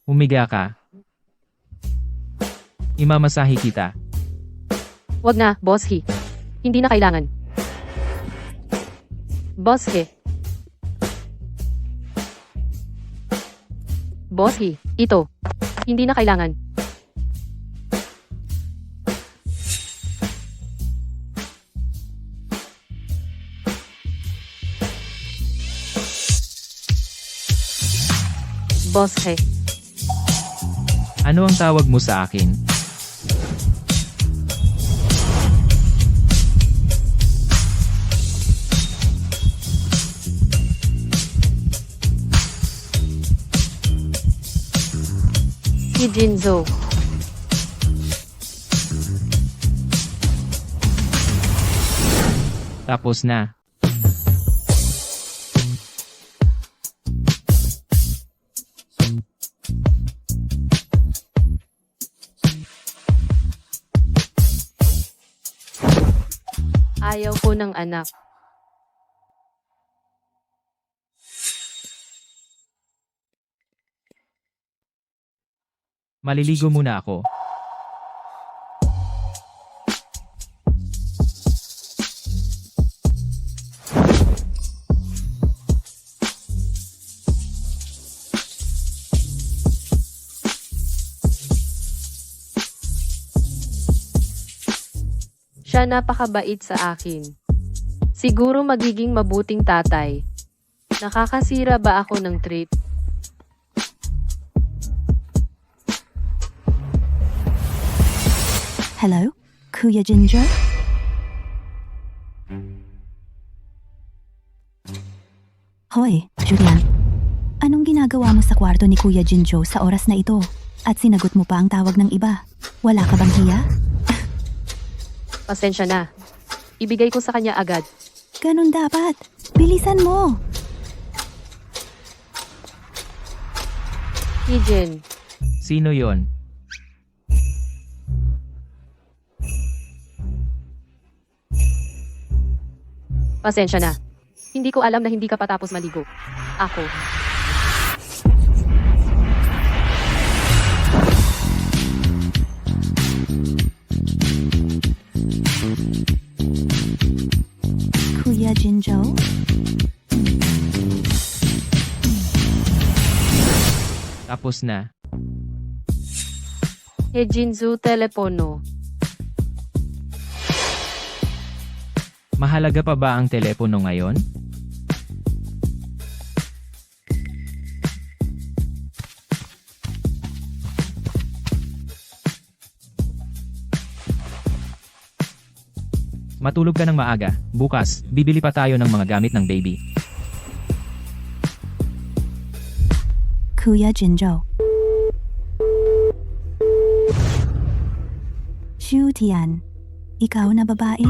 Humiga ka. Imamasahe kita. Wag na, boss he. Hindi na kailangan. Boss he. Boss he, ito. Hindi na kailangan. Boss he. Ano ang tawag mo sa akin? Si Jinzo. Tapos na. Ayaw ko ng anak. Maliligo muna ako. Siya napakabait sa akin. Siguro magiging mabuting tatay. Nakakasira ba ako ng trip? Hello? Kuya Jinjo? Hoy, Julian. Anong ginagawa mo sa kwarto ni Kuya Jinjo sa oras na ito? At sinagot mo pa ang tawag ng iba? Wala ka bang hiya? Pasensya na. Ibigay ko sa kanya agad. Ganon dapat. Bilisan mo. Hijin, Sino yon? pasensya na. Hindi ko alam na hindi ka patapos maligo. Ako. Kuya Jinjo? Tapos na. Hejinzu telepono. Mahalaga pa ba ang telepono ngayon? Matulog ka ng maaga. Bukas, bibili pa tayo ng mga gamit ng baby. Kuya Jinjo. Shu Tian, ikaw na babae?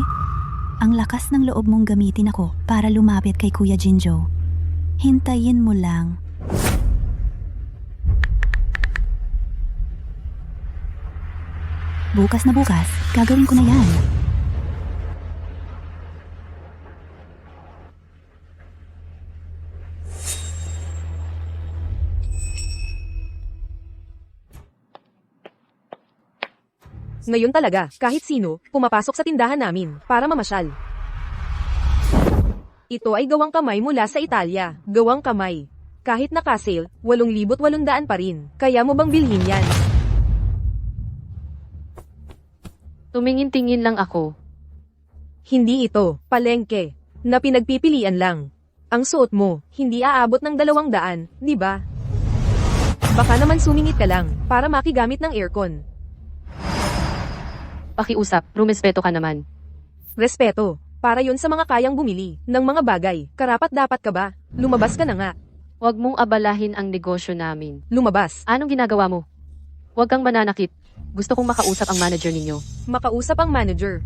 Ang lakas ng loob mong gamitin ako para lumapit kay Kuya Jinjo. Hintayin mo lang. Bukas na bukas, gagawin ko na yan. Ngayon talaga, kahit sino, pumapasok sa tindahan namin, para mamasyal. Ito ay gawang kamay mula sa Italia, gawang kamay. Kahit naka-sale, 8,800 pa rin. Kaya mo bang bilhin yan? Tumingin-tingin lang ako. Hindi ito, palengke, na pinagpipilian lang. Ang suot mo, hindi aabot ng 200, di ba? Baka naman sumingit ka lang, para makigamit ng aircon. Pakiusap, rumespeto ka naman. Respeto, para yon sa mga kayang bumili ng mga bagay. Karapat dapat ka ba? Lumabas ka na nga. Huwag mong abalahin ang negosyo namin. Lumabas. Anong ginagawa mo? Huwag kang mananakit. Gusto kong makausap ang manager ninyo. Makausap ang manager.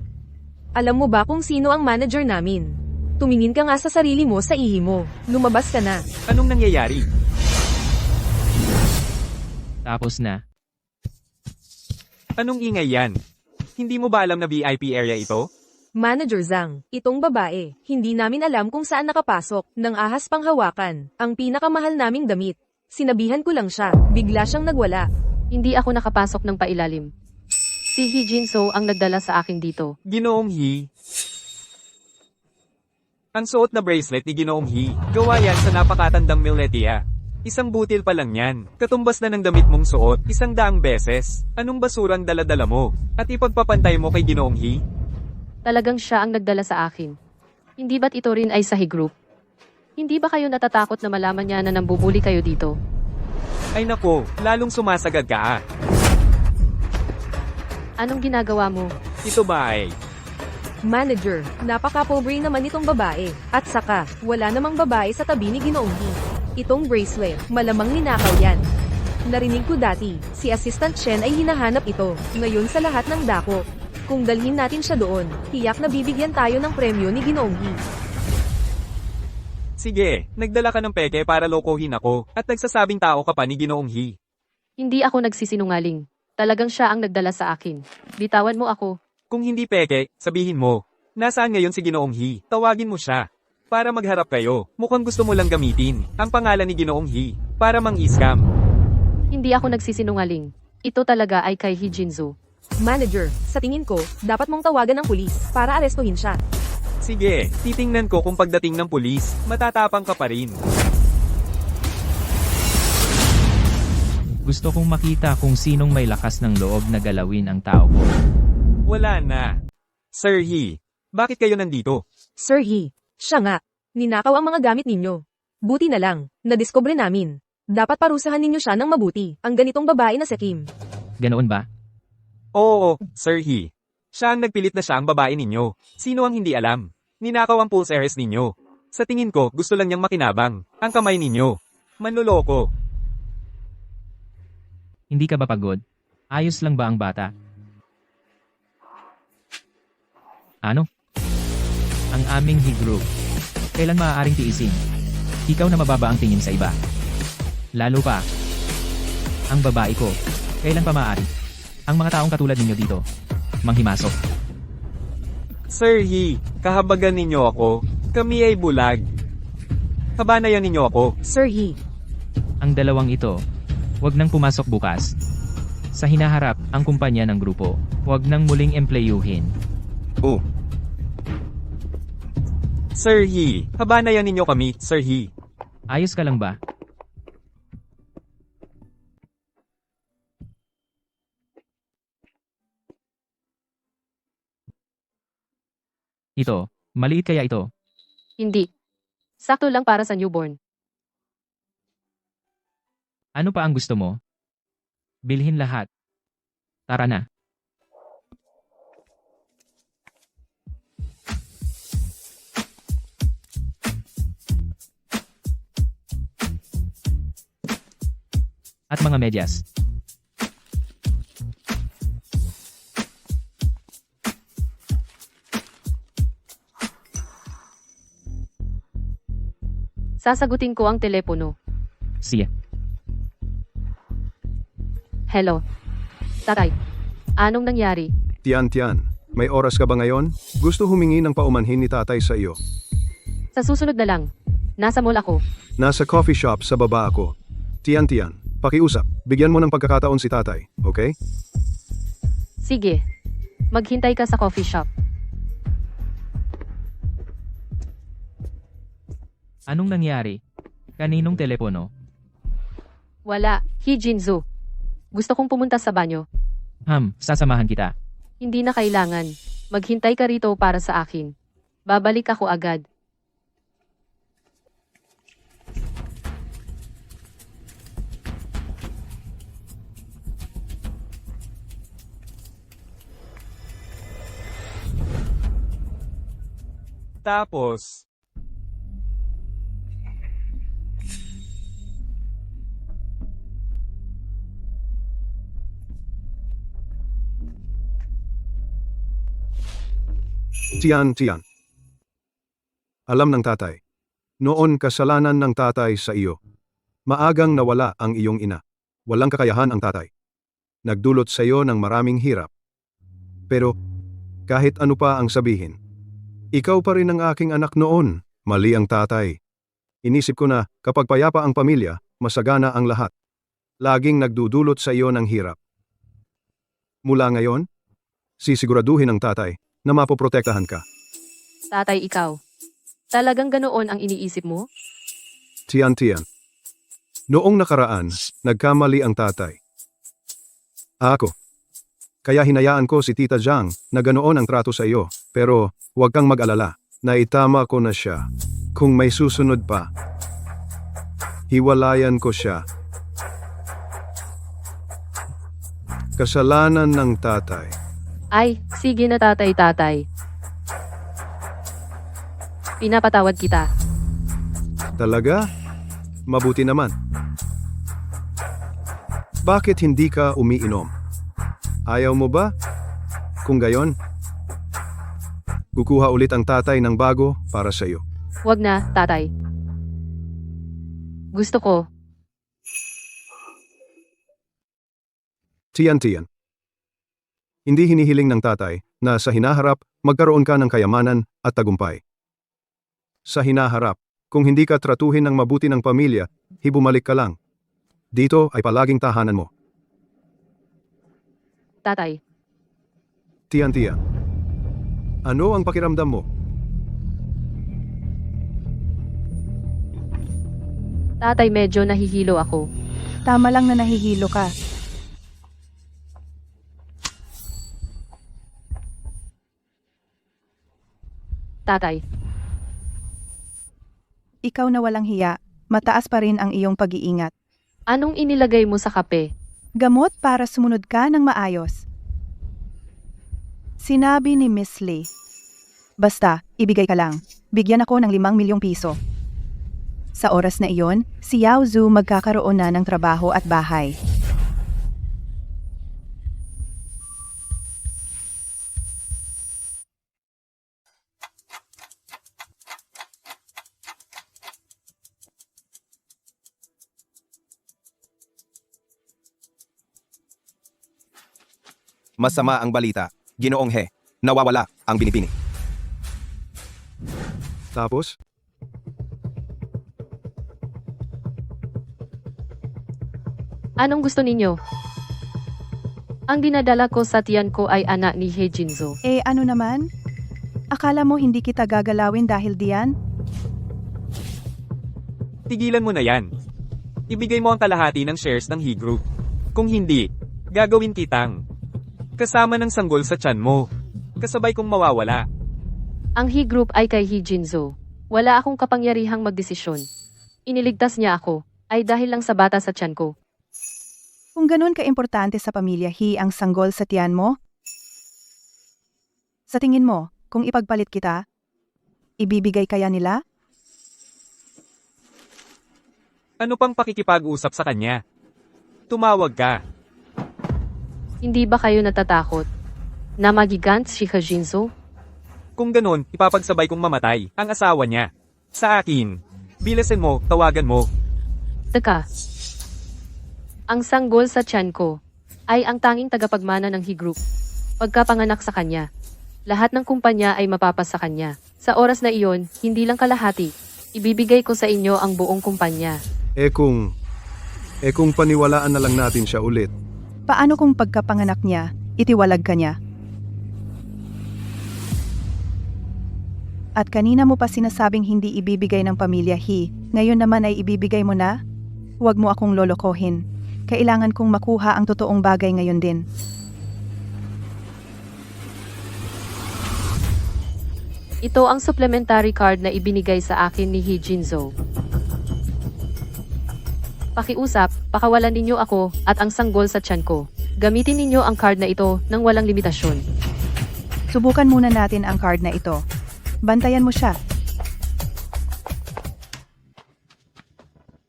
Alam mo ba kung sino ang manager namin? Tumingin ka nga sa sarili mo sa ihi mo. Lumabas ka na. Anong nangyayari? Tapos na. Anong ingay yan? Hindi mo ba alam na VIP area ito? Manager Zhang, itong babae, hindi namin alam kung saan nakapasok, ng ahas pang hawakan, ang pinakamahal naming damit. Sinabihan ko lang siya, bigla siyang nagwala. Hindi ako nakapasok ng pailalim. Si Hijinso ang nagdala sa akin dito. Ginoong He. Ang suot na bracelet ni Ginoong He, gawa yan sa napakatandang Miletia. Isang butil pa lang yan. Katumbas na ng damit mong suot, 100 beses. Anong basurang dala-dala mo? At ipagpapantay mo kay Ginoong He? Talagang siya ang nagdala sa akin. Hindi ba't ito rin ay Sahi Group? Hindi ba kayo natatakot na malaman niya na nambubuli kayo dito? Ay nako, lalong sumasagad ka ah. Anong ginagawa mo? Ito ba ay? Manager, napaka-pobre naman itong babae. At saka, wala namang babae sa tabi ni Ginoong He. Itong bracelet, malamang ninakaw yan. Narinig ko dati, si Assistant Chen ay hinahanap ito, ngayon sa lahat ng dako. Kung dalhin natin siya doon, tiyak na bibigyan tayo ng premyo ni Ginoong He. Sige, nagdala ka ng peke para lokohin ako, at nagsasabing tao ka pa ni Ginoong He. Hindi ako nagsisinungaling. Talagang siya ang nagdala sa akin. Bitawan mo ako. Kung hindi peke, sabihin mo. Nasaan ngayon si Ginoong He? Tawagin mo siya. Para magharap kayo, mukhang gusto mo lang gamitin ang pangalan ni Ginoong He para mang-scam. Hindi ako nagsisinungaling. Ito talaga ay kay Hijinzu. Manager, sa tingin ko, dapat mong tawagan ng pulis para arestuhin siya. Sige, titingnan ko kung pagdating ng pulis, matatapang ka pa rin. Gusto kong makita kung sinong may lakas ng loob na galawin ang tao ko. Wala na. Sir He, bakit kayo nandito? Sir He, siya nga. Ninakaw ang mga gamit ninyo. Buti na lang, nadiskubre namin. Dapat parusahan ninyo siya ng mabuti, ang ganitong babae na si Kim. Ganoon ba? Oo, Sir He. Siya ang nagpilit na siya ang babae ninyo. Sino ang hindi alam? Ninakaw ang pulse heiress ninyo. Sa tingin ko, gusto lang niyang makinabang. Ang kamay ninyo. Manloloko. Hindi ka ba pagod? Ayos lang ba ang bata? Ano? Ang aming He group. Kailan maaaring tiisin? Ikaw na mababa ang tingin sa iba. Lalo pa. Ang babae ko. Kailan pa maaari? Ang mga taong katulad ninyo dito. Manghimasok. Sir He, kahabagan ninyo ako. Kami ay bulag. Kabanayan ninyo ako. Sir He, Ang dalawang ito. Huwag nang pumasok bukas. Sa hinaharap, ang kumpanya ng grupo. Huwag nang muling empleyuhin. Oh, Sir He, kabanayan ninyo kami, Sir He. Ayos ka lang ba? Ito, maliit kaya ito? Hindi. Sakto lang para sa newborn. Ano pa ang gusto mo? Bilhin lahat. Tara na. At mga medyas. Sasagutin ko ang telepono. Siya. Hello. Tatay. Anong nangyari? Tian, may oras ka ba ngayon? Gusto humingi ng paumanhin ni tatay sa iyo. Sa susunod na lang. Nasa mall ako. Nasa coffee shop sa baba ako. Tian, pakiusap. Bigyan mo ng pagkakataon si tatay, okay? Sige. Maghintay ka sa coffee shop. Anong nangyari? Kaninong telepono? Wala. Hijinzu. Gusto kong pumunta sa banyo. Sasamahan kita. Hindi na kailangan. Maghintay ka rito para sa akin. Babalik ako agad. Tapos, Tian. Alam ng tatay. Noon kasalanan ng tatay sa iyo. Maagang nawala ang iyong ina. Walang kakayahan ang tatay. Nagdulot sa iyo ng maraming hirap. Pero, kahit ano pa ang sabihin, ikaw pa rin ang aking anak noon. Mali ang tatay. Inisip ko na kapag payapa ang pamilya, masagana ang lahat. Laging nagdudulot sa iyo ng hirap. Mula ngayon, sisiguraduhin ng tatay na mapoprotektahan ka. Tatay, ikaw. Talagang ganoon ang iniisip mo? Tian. Noong nakaraan, nagkamali ang tatay. Ako. Kaya hinayaan ko si Tita Jiang na ganoon ang trato sa iyo. Pero huwag kang mag-alala. Naitama ko na siya. Kung may susunod pa, hiwalayan ko siya. Kasalanan ng tatay. Ay, sige na tatay. Pinapatawad kita. Talaga? Mabuti naman. Bakit hindi ka umiinom? Ayaw mo ba? Kung gayon, kukuha ulit ang tatay ng bago para sa iyo. Wag na, tatay. Gusto ko. Tian. Hindi hinihiling ng tatay na sa hinaharap magkaroon ka ng kayamanan at tagumpay. Sa hinaharap, kung hindi ka tratuhin ng mabuti ng pamilya, bumalik ka lang. Dito ay palaging tahanan mo. Tatay. Tian. Ano ang pakiramdam mo? Tatay, medyo nahihilo ako. Tama lang na nahihilo ka. Tatay, Ikaw na walang hiya, mataas pa rin ang iyong pag-iingat. anong inilagay mo sa kape? Gamot para sumunod ka ng maayos. Sinabi ni Miss Lee. Basta, ibigay ka lang. Bigyan ako ng 5 milyong piso. Sa oras na iyon, si Yao Zhu magkakaroon na ng trabaho at bahay. Masama ang balita. Ginoong He, nawawala ang binibini. Tapos? Anong gusto ninyo? Ang dinadala ko sa tiyan ko ay anak ni He Jinzo. Ano naman? Akala mo hindi kita gagalawin dahil diyan? Tigilan mo na yan. Ibigay mo ang kalahati ng shares ng He Group. Kung hindi, gagawin kitang kasama ng sanggol sa tiyan mo. Kasabay kong mawawala. Ang He Group ay kay He Jinzo. Wala akong kapangyarihang magdesisyon. Iniligtas niya ako, ay dahil lang sa bata sa tiyan ko. Kung ganun ka-importante sa pamilya He ang sanggol sa tiyan mo? Sa tingin mo, kung ipagpalit kita, ibibigay kaya nila? Ano pang pakikipag-usap sa kanya? Tumawag ka. Hindi ba kayo natatakot na magigant si He Jinzo? Kung ganon, ipapagsabay kong mamatay ang asawa niya. Sa akin. Bilasin mo, tawagan mo. Teka. Ang sanggol sa tiyan ko ay ang tanging tagapagmana ng He Group. Pagkapanganak sa kanya, lahat ng kumpanya ay mapapas sa kanya. Sa oras na iyon, hindi lang kalahati. Ibibigay ko sa inyo ang buong kumpanya. Kung paniwalaan na lang natin siya ulit. Paano kung pagkapanganak niya, itiwalag ka niya? At kanina mo pa sinasabing hindi ibibigay ng pamilya He, ngayon naman ay ibibigay mo na? Huwag mo akong lolokohin. Kailangan kong makuha ang totoong bagay ngayon din. Ito ang supplementary card na ibinigay sa akin ni He Jinzo. Pakiusap, pakawalan ninyo ako at ang sanggol sa tiyan ko. Gamitin ninyo ang card na ito nang walang limitasyon. Subukan muna natin ang card na ito. Bantayan mo siya.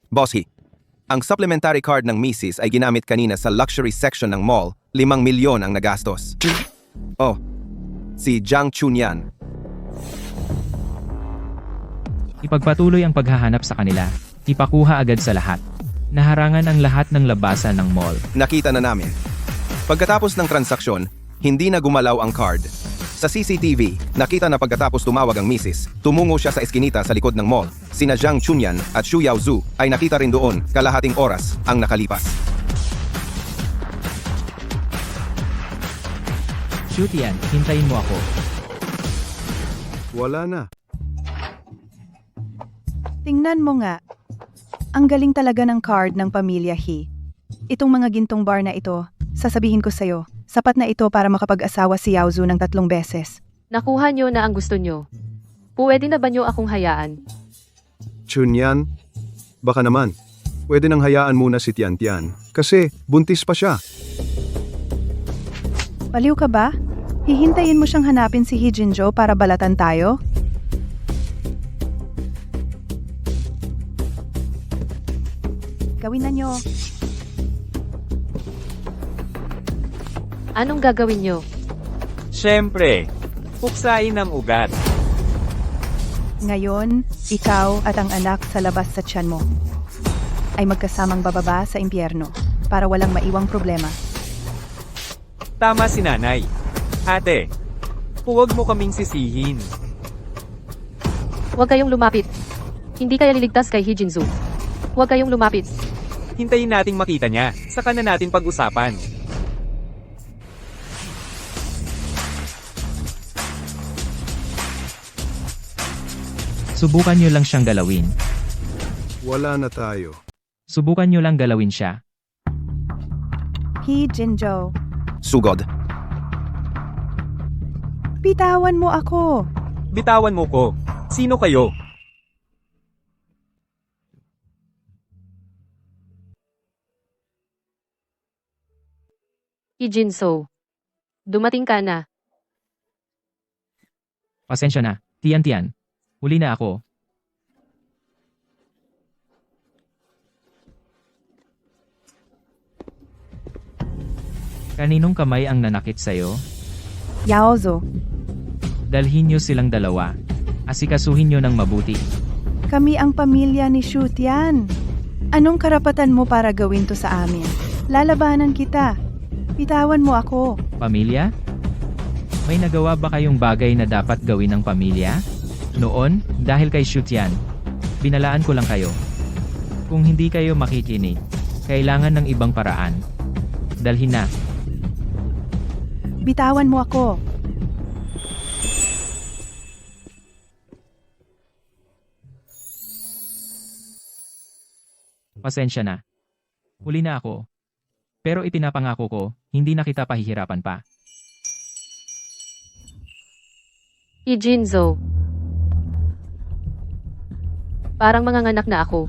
Boss He, ang supplementary card ng Mrs. ay ginamit kanina sa luxury section ng mall, 5 milyon ang nagastos. Oh, si Jiang Chunyan. Ipagpatuloy ang paghahanap sa kanila. Ipakuha agad sa lahat. Naharangan ang lahat ng labasan ng mall. Nakita na namin. Pagkatapos ng transaksyon, hindi na gumalaw ang card. Sa CCTV, nakita na pagkatapos tumawag ang Mrs., tumungo siya sa eskinita sa likod ng mall. Sina Jiang Chunyan at Xu Yaozhu ay nakita rin doon, kalahating oras ang nakalipas. Shutian, hintayin mo ako. Wala na. Tingnan mo nga. Ang galing talaga ng card ng pamilya He. Itong mga gintong bar na ito, sasabihin ko sa'yo, sapat na ito para makapag-asawa si Yao Zhu ng 3 beses. Nakuha nyo na ang gusto nyo. Pwede na ba nyo akong hayaan? Chunyan, baka naman. Pwede nang hayaan muna si Tian Tian. Kasi buntis pa siya. Baliw ka ba? Hihintayin mo siyang hanapin si He Jinzo para balatan tayo? Gawin na nyo. Anong gagawin nyo? Siyempre, puksain ang ugat. Ngayon, ikaw at ang anak sa labas sa tiyan mo ay magkasamang bababa sa impyerno para walang maiwang problema. Tama si nanay. Ate, huwag mo kaming sisihin. Huwag kayong lumapit. Hindi kaya liligtas kay He Jinzo. Huwag kayong lumapit. Hintayin nating makita niya, saka na natin pag-usapan. Subukan nyo lang siyang galawin. Wala na tayo. Subukan nyo lang galawin siya. He Jinzo, Sugod. bitawan mo ako. Bitawan mo ko. Sino kayo? Ijinso. Dumating ka na. Pasensya na, Tian. Huli na ako. Kaninong kamay ang nanakit sa'yo? Yaozo, Dalhin niyo silang dalawa. Asikasuhin niyo ng mabuti. kami ang pamilya ni Shu Tian. Anong karapatan mo para gawin to sa amin? Lalabanan kita. Bitawan mo ako. Pamilya? May nagawa ba kayong bagay na dapat gawin ng pamilya? Noon, dahil kay Shutian, binalaan ko lang kayo. Kung hindi kayo makikinig, kailangan ng ibang paraan. Dalhin na. Bitawan mo ako. Pasensya na. Huli na ako. Pero ipinapangako ko, hindi na kita pahihirapan pa. Ijinzo. Parang manganganak na ako.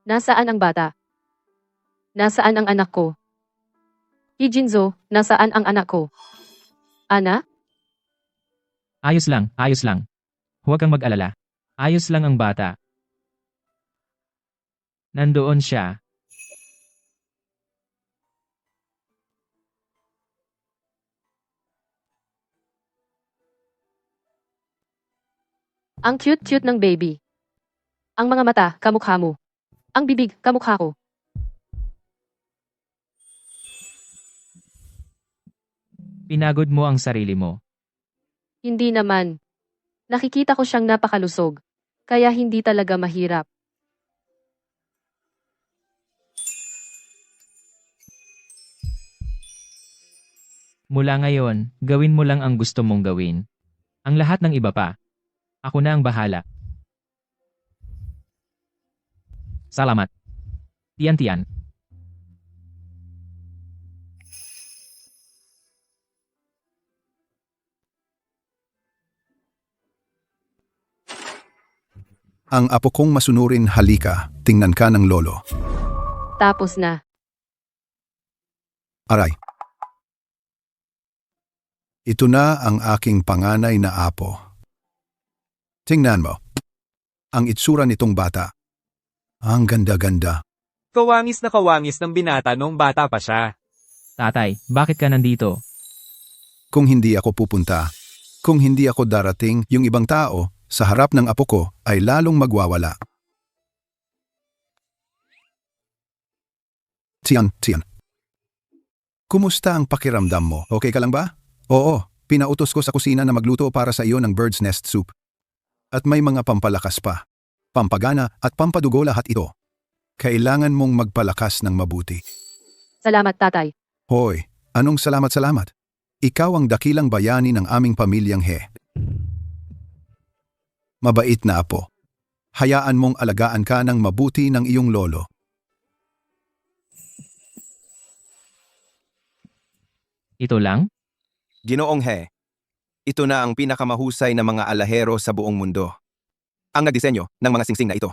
Nasaan ang bata? Nasaan ang anak ko? Ijinzo, nasaan ang anak ko? Ana? Ayos lang. Huwag kang mag-alala. Ayos lang ang bata. Nandoon siya. Ang cute-cute ng baby. Ang mga mata, kamukha mo. Ang bibig, kamukha ko. Pinagod mo ang sarili mo. Hindi naman. Nakikita ko siyang napakalusog. Kaya hindi talaga mahirap. Mula ngayon, gawin mo lang ang gusto mong gawin. Ang lahat ng iba pa. Ako na ang bahala. Salamat. Tian. Ang apo kong masunurin, halika, tingnan ka ng lolo. Tapos na. Aray. Ito na ang aking panganay na apo. Tingnan mo. Ang itsura nitong bata. Ang ganda-ganda. Kawangis na kawangis ng binata noong bata pa siya. Tatay, bakit ka nandito? Kung hindi ako pupunta, kung hindi ako darating, yung ibang tao, sa harap ng apo ko, ay lalong magwawala. Tian. Kumusta ang pakiramdam mo? Okay ka lang ba? Oo, pinautos ko sa kusina na magluto para sa iyo ng bird's nest soup. At may mga pampalakas pa. Pampagana at pampadugo lahat ito. Kailangan mong magpalakas ng mabuti. Salamat, tatay. Hoy, anong salamat? Ikaw ang dakilang bayani ng aming pamilyang He. Mabait na apo. Hayaan mong alagaan ka ng mabuti ng iyong lolo. Ito lang? Ginoong He, ito na ang pinakamahusay na mga alahero sa buong mundo. Ang nagdisenyo ng mga singsing na ito.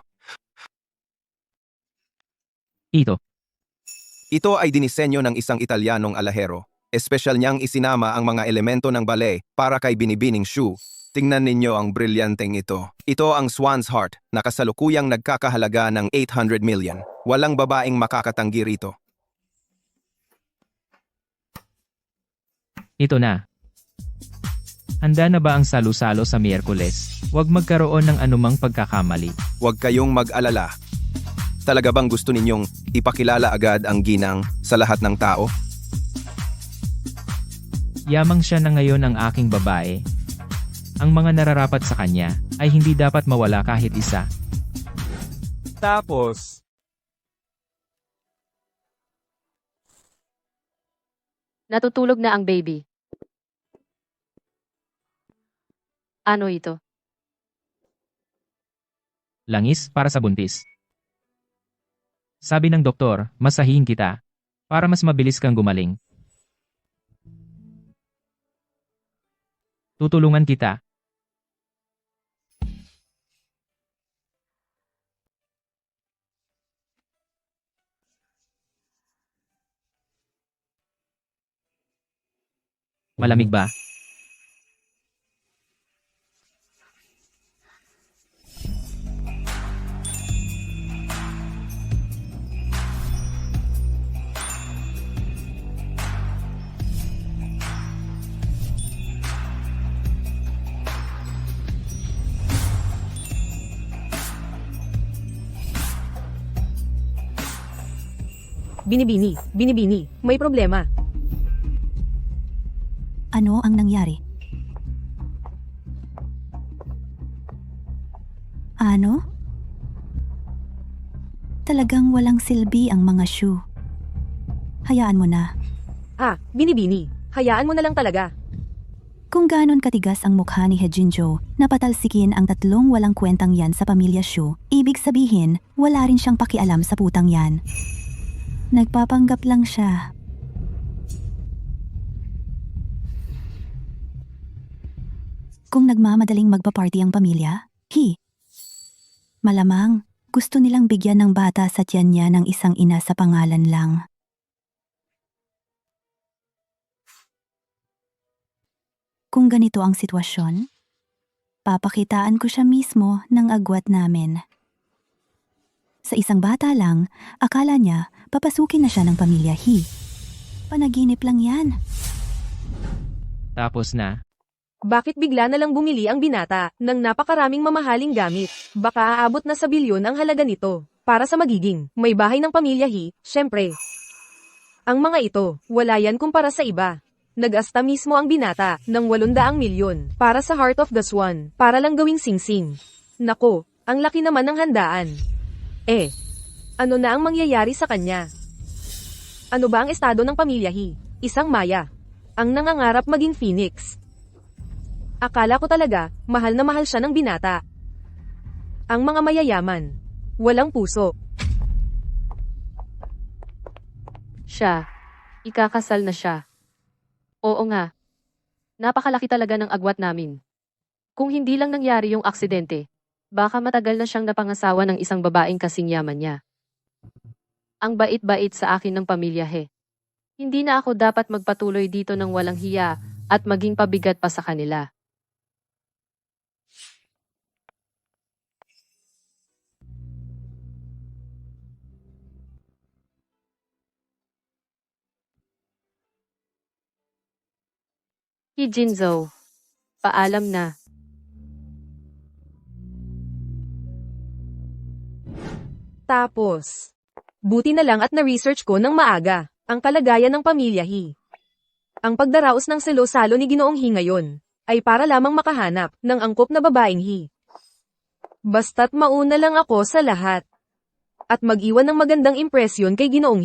Ito. Ito ay dinisenyo ng isang Italianong alahero. Espesyal niyang isinama ang mga elemento ng ballet para kay Binibining Shu. Tingnan ninyo ang brilyanteng ito. Ito ang Swan's Heart na kasalukuyang nagkakahalaga ng 800 million. Walang babaeng makakatanggi rito. Ito na. Handa na ba ang salo-salo sa Miyerkules? Huwag magkaroon ng anumang pagkakamali. Huwag kayong mag-alala. Talaga bang gusto ninyong ipakilala agad ang ginang sa lahat ng tao? Yamang siya na ngayon ang aking babae. Ang mga nararapat sa kanya ay hindi dapat mawala kahit isa. Tapos, Natutulog na ang baby. Ano ito? Langis para sa buntis. Sabi ng doktor, masahihin kita. Para mas mabilis kang gumaling. Tutulungan kita. Malamig ba? Binibini, may problema. Ano ang nangyari? Ano? Talagang walang silbi ang mga shoe. Hayaan mo na. Binibini, hayaan mo na lang talaga. Kung ganon katigas ang mukha ni Hejinjo, napatalsikin ang tatlong walang kwentang yan sa pamilya Shu, ibig sabihin, wala rin siyang pakialam sa putang yan. Nagpapanggap lang siya. Kung nagmamadaling magpa-party ang pamilya, malamang gusto nilang bigyan ng bata sa tiyan niya ng isang ina sa pangalan lang. Kung ganito ang sitwasyon, papakitaan ko siya mismo ng agwat namin. Sa isang bata lang, akala niya papasukin na siya ng pamilya Panaginip lang yan. Tapos na. Bakit bigla na lang bumili ang binata ng napakaraming mamahaling gamit? Baka aabot na sa bilyon ang halaga nito. Para sa magiging may bahay ng pamilya syempre. Ang mga ito, wala yan kumpara sa iba. Nag-asta mismo ang binata ng 800 milyon para sa Heart of the Swan, para lang gawing singsing. Nako, ang laki naman ng handaan. Ano na ang mangyayari sa kanya? Ano ba ang estado ng pamilya Isang Maya. Ang nangangarap maging Phoenix. Akala ko talaga, mahal na mahal siya ng binata. Ang mga mayayaman. Walang puso. Siya. Ikakasal na siya. Oo nga. Napakalaki talaga ng agwat namin. Kung hindi lang nangyari yung aksidente, baka matagal na siyang napangasawa ng isang babaeng kasing yaman niya. Ang bait-bait sa akin ng pamilya Hindi na ako dapat magpatuloy dito ng walang hiya at maging pabigat pa sa kanila. Jinzo, paalam na. Tapos, buti na lang at na-research ko ng maaga ang kalagayan ng pamilya Ang pagdaraos ng selo-salo ni Ginoong ngayon ay para lamang makahanap ng angkop na babaeng Basta't mauna lang ako sa lahat at mag-iwan ng magandang impresyon kay Ginoong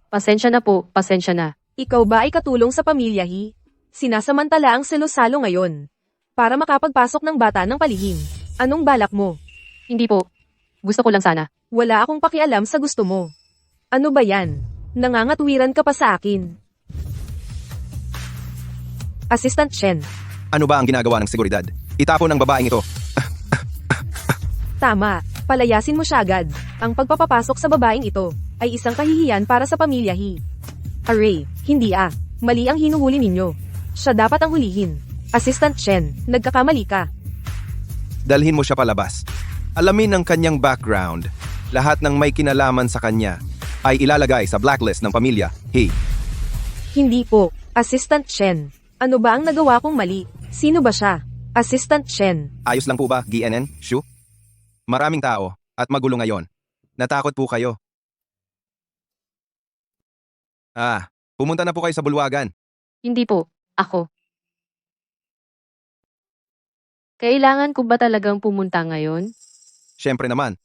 Pasensya na po, pasensya na. Ikaw ba ay katulong sa pamilya Sinasamantala ang selo-salo ngayon para makapagpasok ng bata ng palihim. Anong balak mo? Hindi po. Gusto ko lang sana. Wala akong pakialam sa gusto mo. Ano ba yan? Nangangatwiran ka pa sa akin. Assistant Shen. Ano ba ang ginagawa ng seguridad? Itapon ang babaeng ito. Tama, palayasin mo siya agad. Ang pagpapapasok sa babaeng ito ay isang kahihiyan para sa pamilya Array, hindi Mali ang hinuhuli ninyo. Siya dapat ang hulihin. Assistant Shen, nagkakamali ka. Dalhin mo siya palabas. Alamin ang kanyang background. Lahat ng may kinalaman sa kanya ay ilalagay sa blacklist ng pamilya Hindi po, Assistant Shen. Ano ba ang nagawa kong mali? Sino ba siya? Assistant Shen. Ayos lang po ba, GNN? Shu? Maraming tao at magulo ngayon. Natakot po kayo. Pumunta na po kayo sa bulwagan. Hindi po. Ako. Kailangan ko ba talagang pumunta ngayon? Siyempre naman.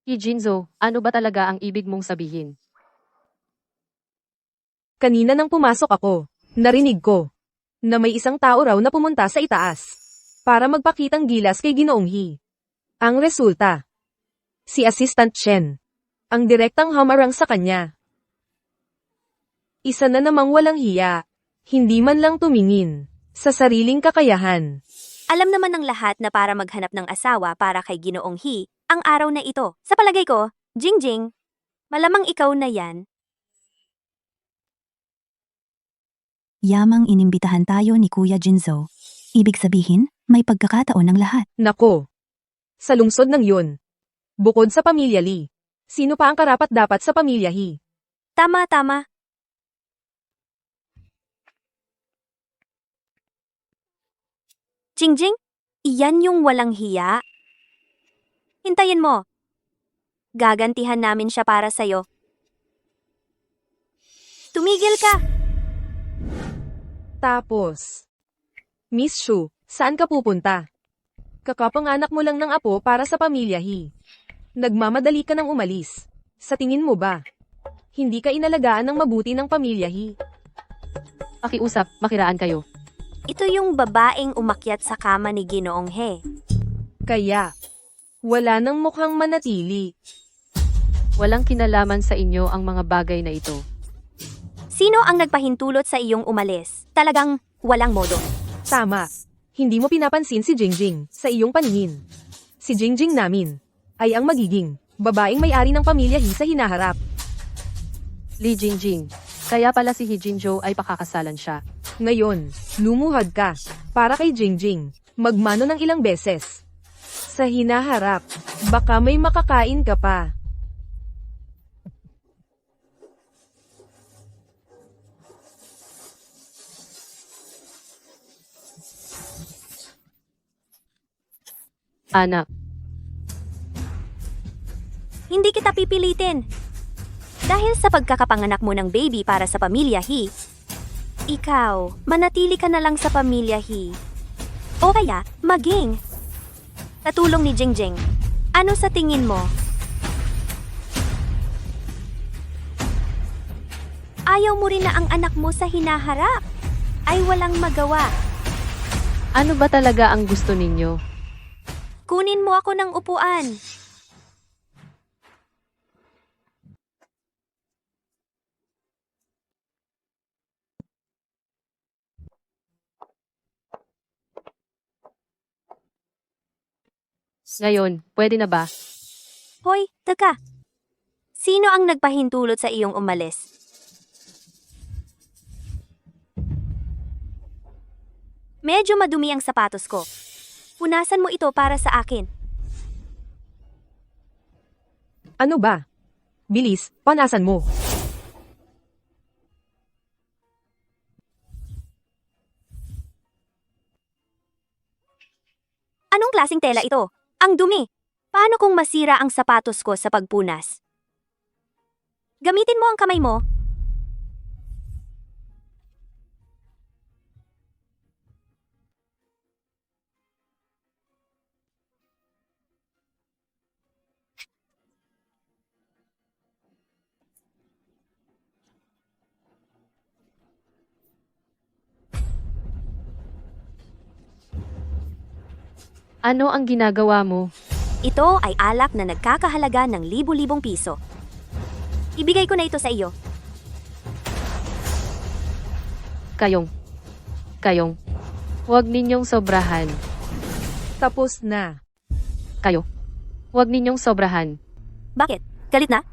Jinzo, ano ba talaga ang ibig mong sabihin? Kanina nang pumasok ako, narinig ko. na may isang tao raw na pumunta sa itaas para magpakitang gilas kay Ginoong He. Ang resulta, si Assistant Chen, ang direktang hamarang sa kanya. Isa na namang walang hiya, hindi man lang tumingin sa sariling kakayahan. Alam naman ng lahat na para maghanap ng asawa para kay Ginoong He, ang araw na ito. Sa palagay ko, Jingjing, malamang ikaw na yan. Yamang inimbitahan tayo ni Kuya Jinzo. Ibig sabihin, may pagkakataon ng lahat. Nako. Sa lungsod ng yun. Bukod sa pamilya Lee, sino pa ang karapat-dapat sa pamilya He? Tama, tama. Jingjing, iyan yung walang hiya. Hintayin mo. Gagantihan namin siya para sa'yo. Tumigil ka! Tapos, Miss Shu, saan ka pupunta? Kakapanganak mo lang ng apo para sa pamilya He. Nagmamadali ka nang umalis. Sa tingin mo ba, hindi ka inalagaan ng mabuti ng pamilya He? Pakiusap, makiraan kayo. Ito yung babaeng umakyat sa kama ni Ginoong He. Kaya, wala nang mukhang manatili. Walang kinalaman sa inyo ang mga bagay na ito. Sino ang nagpahintulot sa iyong umalis? Talagang walang modo. Tama. Hindi mo pinapansin si Jingjing sa iyong paningin. Si Jingjing namin ay ang magiging babaeng may-ari ng pamilya He sa hinaharap. Li Jingjing. Kaya pala si He Jinzhou ay pakakasalan siya. Ngayon, lumuhad ka para kay Jingjing. Magmano ng ilang beses. Sa hinaharap, baka may makakain ka pa. Anak, Hindi kita pipilitin. Dahil sa pagkakapanganak mo ng baby para sa pamilya He, ikaw, manatili ka na lang sa pamilya He. O kaya, maging katulong ni Jingjing. Ano sa tingin mo? Ayaw mo rin na ang anak mo sa hinaharap ay walang magawa. ano ba talaga ang gusto ninyo? Kunin mo ako ng upuan. Ngayon, pwede na ba? Hoy, teka. Sino ang nagpahintulot sa iyong umalis? Medyo madumi ang sapatos ko. Punasan mo ito para sa akin. Ano ba? Bilis, panasan mo. Anong klaseng tela ito? Ang dumi. Paano kung masira ang sapatos ko sa pagpunas? Gamitin mo ang kamay mo. Ano ang ginagawa mo? Ito ay alak na nagkakahalaga ng libu-libong piso. Ibigay ko na ito sa iyo. Kayong. Huwag ninyong sobrahan. Tapos na. Huwag ninyong sobrahan. Bakit? Galit na?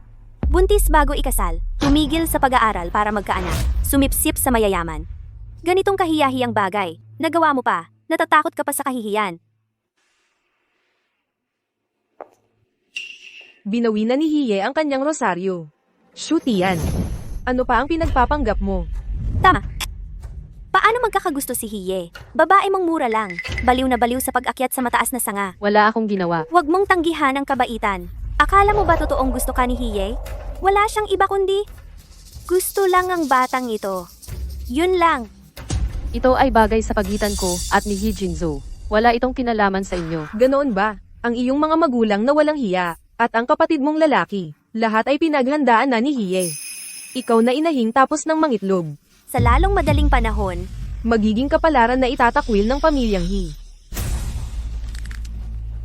Buntis bago ikasal, tumigil sa pag-aaral para magkaanak, sumipsip sa mayayaman. Ganitong kahiyahiyang bagay, nagawa mo pa, natatakot ka pa sa kahihiyan. Binawi na ni Hiye ang kanyang rosaryo. Shoot yan. Ano pa ang pinagpapanggap mo? Tama. Paano magkakagusto si Hiye? Babae mong mura lang, baliw na baliw sa pag-akyat sa mataas na sanga. Wala akong ginawa. Huwag mong tanggihan ang kabaitan. Akala mo ba totoong gusto ka ni Hiye? Wala siyang iba kundi gusto lang ang batang ito. Yun lang. Ito ay bagay sa pagitan ko at ni He Jinzhou. Wala itong kinalaman sa inyo. Ganoon ba? Ang iyong mga magulang na walang hiya, at ang kapatid mong lalaki, lahat ay pinaghandaan na ni Hiye. Ikaw na inahing tapos ng mangitlog. Sa lalong madaling panahon, magiging kapalaran na itatakwil ng pamilyang He.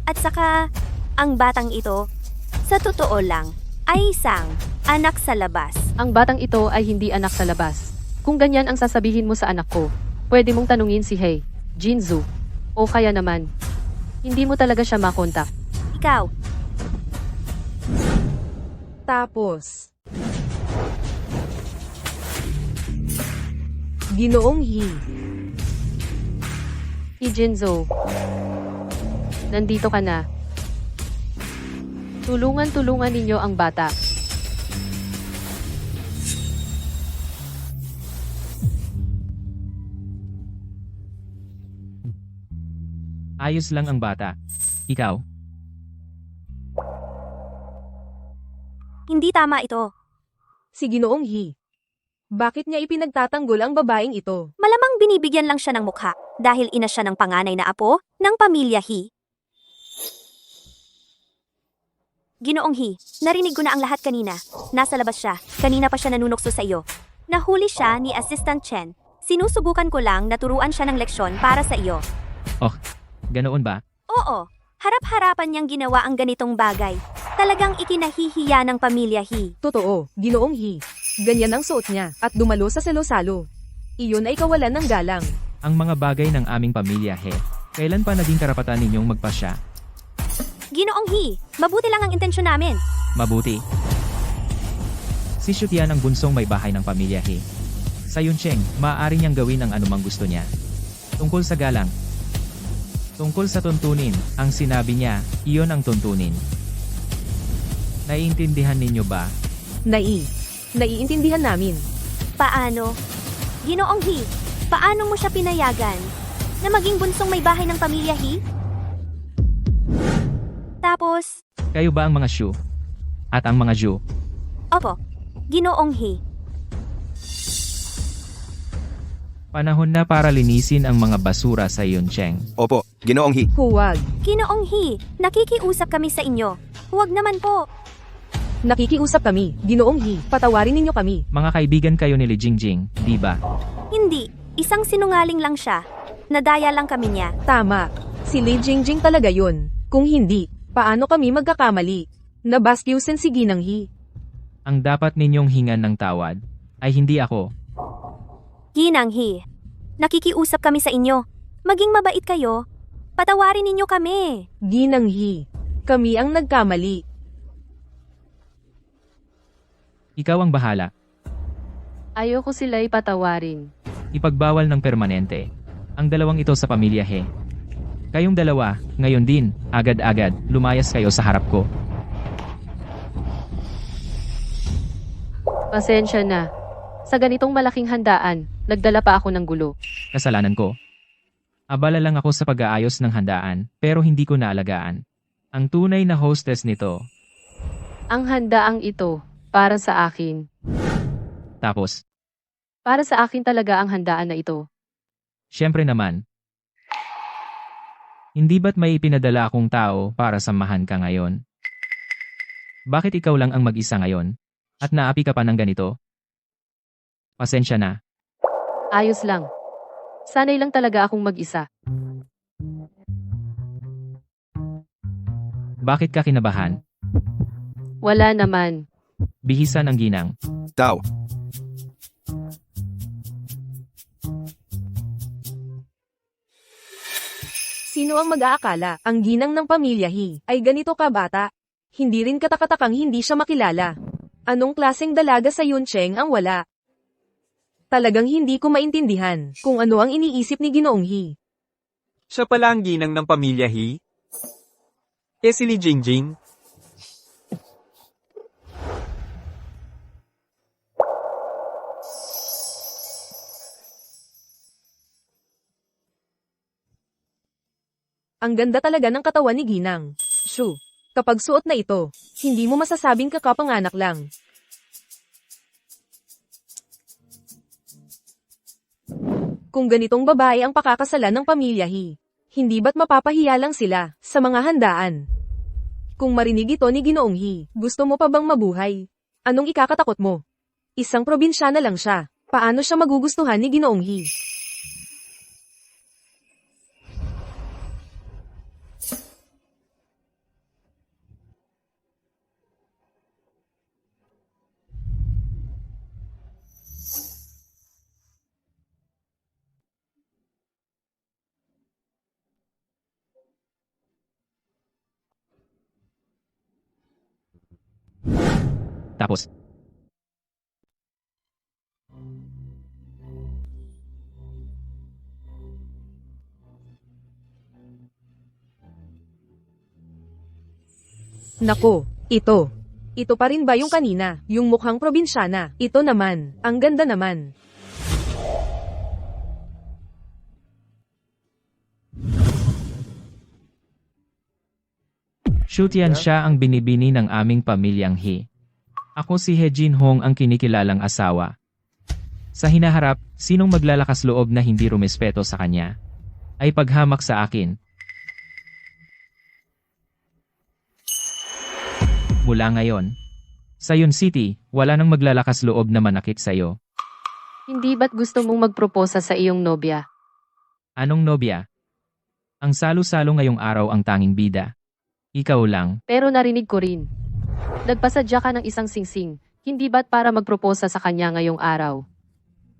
At saka, ang batang ito, sa totoo lang, ay isang anak sa labas. Ang batang ito ay hindi anak sa labas. Kung ganyan ang sasabihin mo sa anak ko, pwede mong tanungin si Hei, Jinzu. O kaya naman, hindi mo talaga siya makontak. Ikaw, Tapos, Ginoong He. Jinzu, nandito ka na. Tulungan ninyo ang bata. Ayos lang ang bata. Ikaw, hindi tama ito. Si Ginoong He. Bakit niya ipinagtatanggol ang babaeng ito? Malamang binibigyan lang siya ng mukha dahil ina siya ng panganay na apo ng pamilya He. Ginoong He, narinig ko na ang lahat kanina. Nasa labas siya. Kanina pa siya nanunokso sa iyo. Nahuli siya ni Assistant Chen. Sinusubukan ko lang na turuan siya ng leksyon para sa iyo. ganoon ba? Oo, harap-harapan niyang ginawa ang ganitong bagay. Talagang ikinahihiya ng pamilya He. Totoo, Ginoong He. Ganyan ang suot niya, at dumalo sa salo-salo. Iyon ay kawalan ng galang. Ang mga bagay ng aming pamilya, He. Kailan pa naging karapatan ninyong magpasya? Ginoong He, mabuti lang ang intensyon namin. Mabuti. Si Shutian ang bunsong may bahay ng pamilya, He. Sa Yuncheng, maaari niyang gawin ang anumang gusto niya. Tungkol sa galang. Tungkol sa tuntunin, ang sinabi niya, iyon ang tuntunin. Naiintindihan ninyo ba? Naiintindihan namin. Paano? Ginoong He, paano mo siya pinayagan na maging bunsong may bahay ng pamilya He? Tapos, Kayo ba ang mga Shu? At ang mga Ju? opo, Ginoong He. Panahon na para linisin ang mga basura sa Yuncheng. Opo, Ginoong He. Huwag. Ginoong He, nakikiusap kami sa inyo. Huwag naman po. Nakikiusap kami, Ginoong He. Patawarin ninyo kami. Mga kaibigan kayo ni Li Jingjing, di ba? Hindi, isang sinungaling lang siya. Nadaya lang kami niya. Tama. Si Li Jingjing talaga yun. Kung hindi, paano kami magkakamali? Nabastyusin si Ginang He. Ang dapat ninyong hingan ng tawad ay hindi ako. Ginang He, nakikiusap kami sa inyo. Maging mabait kayo. Patawarin ninyo kami. Ginang He. Kami ang nagkamali. Ikaw ang bahala. Ayoko sila'y patawarin. Ipagbawal ng permanente. Ang dalawang ito sa pamilya, He. Kayong dalawa, ngayon din, agad-agad, lumayas kayo sa harap ko. Pasensya na. Sa ganitong malaking handaan, nagdala pa ako ng gulo. Kasalanan ko. Abala lang ako sa pag-aayos ng handaan, pero hindi ko naalagaan. Ang tunay na hostess nito. Ang handaang ito, para sa akin. Tapos, Para sa akin talaga ang handaan na ito. syempre naman. Hindi ba't may ipinadala akong tao para samahan ka ngayon? Bakit ikaw lang ang mag-isa ngayon? At naapi ka pa ng ganito? Pasensya na. Ayos lang. Sanay lang talaga akong mag-isa. Bakit ka kinabahan? Wala naman. Bihisan ang ginang. Tao. Sino ang mag-aakala, ang ginang ng pamilya He, ay ganito ka bata? Hindi rin katakatakang hindi siya makilala. Anong klaseng dalaga sa Yuncheng ang wala? Talagang hindi ko maintindihan kung ano ang iniisip ni Ginoong He. Siya pala ang ginang ng pamilya He? Si Li Jingjing? Ang ganda talaga ng katawan ni Ginang. Shoo. Kapag suot na ito, hindi mo masasabing kakapanganak lang. Kung ganitong babae ang pakakasalan ng pamilya He, hindi ba't mapapahiya lang sila sa mga handaan? Kung marinig ito ni Ginoong He, gusto mo pa bang mabuhay? Anong ikakatakot mo? Isang probinsyana lang siya. Paano siya magugustuhan ni Ginoong He? Tapos, Nako, ito. Ito pa rin ba yung kanina? Yung mukhang probinsyana. Ito naman. Ang ganda naman. Shutian siya ang binibini ng aming pamilyang He. Ako si He Jin Hong ang kinikilalang asawa. Sa hinaharap, sinong maglalakas loob na hindi rumespeto sa kanya? Ay paghamak sa akin. Mula ngayon, sa Yun City, wala nang maglalakas loob na manakit sa'yo. Hindi ba't gusto mong magproposa sa iyong nobya? Anong nobya? Ang salo-salo ngayong araw ang tanging bida. Ikaw lang. Pero narinig ko rin. Nagpasadya ka ng isang singsing, hindi ba't para magproposa sa kanya ngayong araw?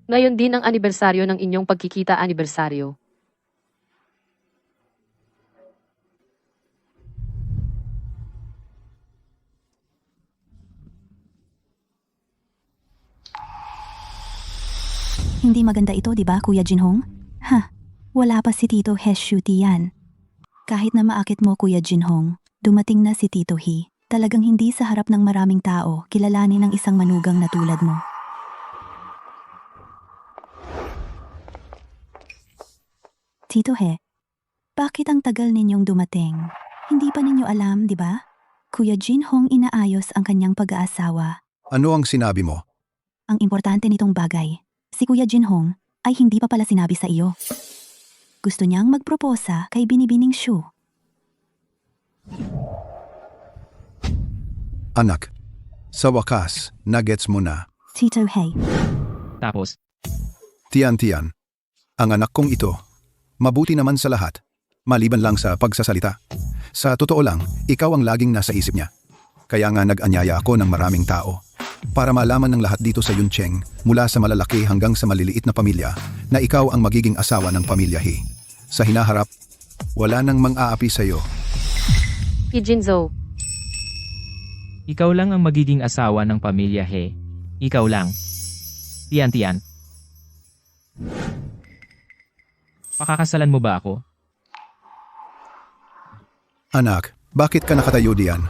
Ngayon din ang anibersaryo ng inyong pagkikita-anibersaryo. Hindi maganda ito, di ba, Kuya Jinhong? Ha, wala pa si Tito He Shutian. Kahit na maakit mo, Kuya Jinhong, dumating na si Tito He. Talagang hindi sa harap ng maraming tao kilalanin ng isang manugang na tulad mo. Tito He, bakit ang tagal ninyong dumating? Hindi pa ninyo alam, di ba? Kuya Jinhong inaayos ang kanyang pag-aasawa. Ano ang sinabi mo? Ang importante nitong bagay, si Kuya Jinhong ay hindi pa pala sinabi sa iyo. Gusto niyang magproposa kay Binibining Shu. Anak, sa wakas, nagets mo na. Tito He, Tapos, Tian, ang anak kong ito, mabuti naman sa lahat, maliban lang sa pagsasalita. Sa totoo lang, ikaw ang laging nasa isip niya. Kaya nga nag-anyaya ako ng maraming tao para malaman ng lahat dito sa Yuncheng, mula sa malalaki hanggang sa maliliit na pamilya, na ikaw ang magiging asawa ng pamilya He. Sa hinaharap, wala nang mang-aapi sa'yo. Kijinzo, ikaw lang ang magiging asawa ng pamilya He. Ikaw lang. Tian. Pakakasalan mo ba ako? Anak, bakit ka nakatayo diyan?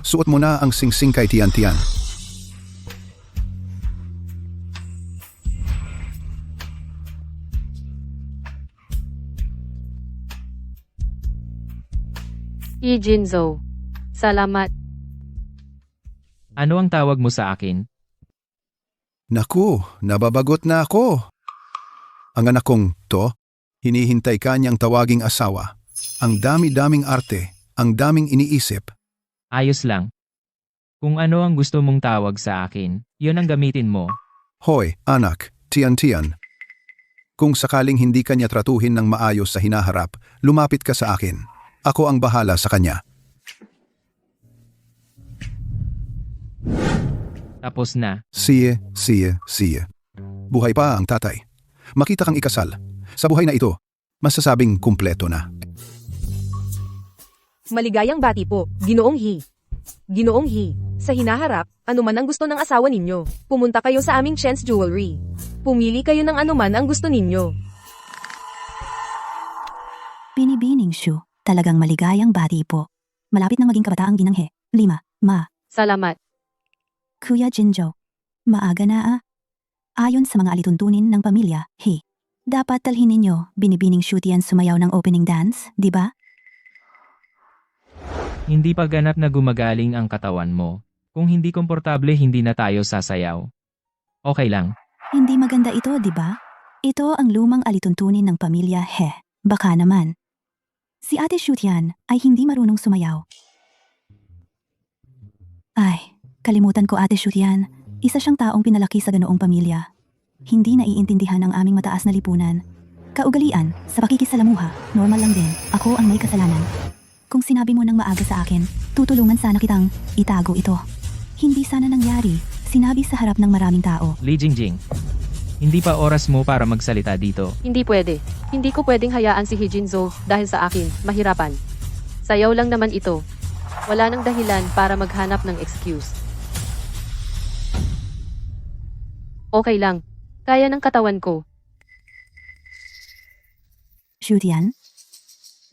Suot mo na ang singsing kay Tian. Kijinzo. Salamat. Ano ang tawag mo sa akin? Naku, nababagot na ako. Ang anak kong to, hinihintay ka niyang tawaging asawa. Ang dami-daming arte, ang daming iniisip. Ayos lang. Kung ano ang gusto mong tawag sa akin, yun ang gamitin mo. Hoy, anak, Tian. Kung sakaling hindi ka niya tratuhin ng maayos sa hinaharap, lumapit ka sa akin. Ako ang bahala sa kanya. Tapos na. Siye. Buhay pa ang tatay. Makita kang ikasal. Sa buhay na ito, masasabing kumpleto na. Maligayang bati po, Ginoong He. Ginoong He, sa hinaharap, anuman ang gusto ng asawa ninyo, pumunta kayo sa aming Chen's Jewelry. Pumili kayo ng anuman ang gusto ninyo. Binibining Shu, talagang maligayang bati po. Malapit na maging kabataang ginang He. 5, Ma. Salamat. Kuya Jinjo, maaga na ah. Ayon sa mga alituntunin ng pamilya, He, dapat talhin ninyo Binibining Shutian sumayaw ng opening dance, di ba? Hindi pa ganap na gumagaling ang katawan mo. Kung hindi komportable, hindi na tayo sasayaw. Okay lang. Hindi maganda ito, di ba? Ito ang lumang alituntunin ng pamilya He. Baka naman. Si Ate Shutian ay hindi marunong sumayaw. Ay, kalimutan ko Ate Shutian. Isa siyang taong pinalaki sa ganoong pamilya. Hindi naiintindihan ang aming mataas na lipunan. Kaugalian, sa pakikisalamuha, normal lang din. Ako ang may kasalanan. Kung sinabi mo nang maaga sa akin, tutulungan sana kitang itago ito. Hindi sana nangyari, sinabi sa harap ng maraming tao. Li Jingjing. Hindi pa oras mo para magsalita dito. Hindi pwede. Hindi ko pwedeng hayaan si Kijinzo dahil sa akin, mahirapan. Sayaw lang naman ito. Wala nang dahilan para maghanap ng excuse. Okay lang. Kaya ng katawan ko. Shutian?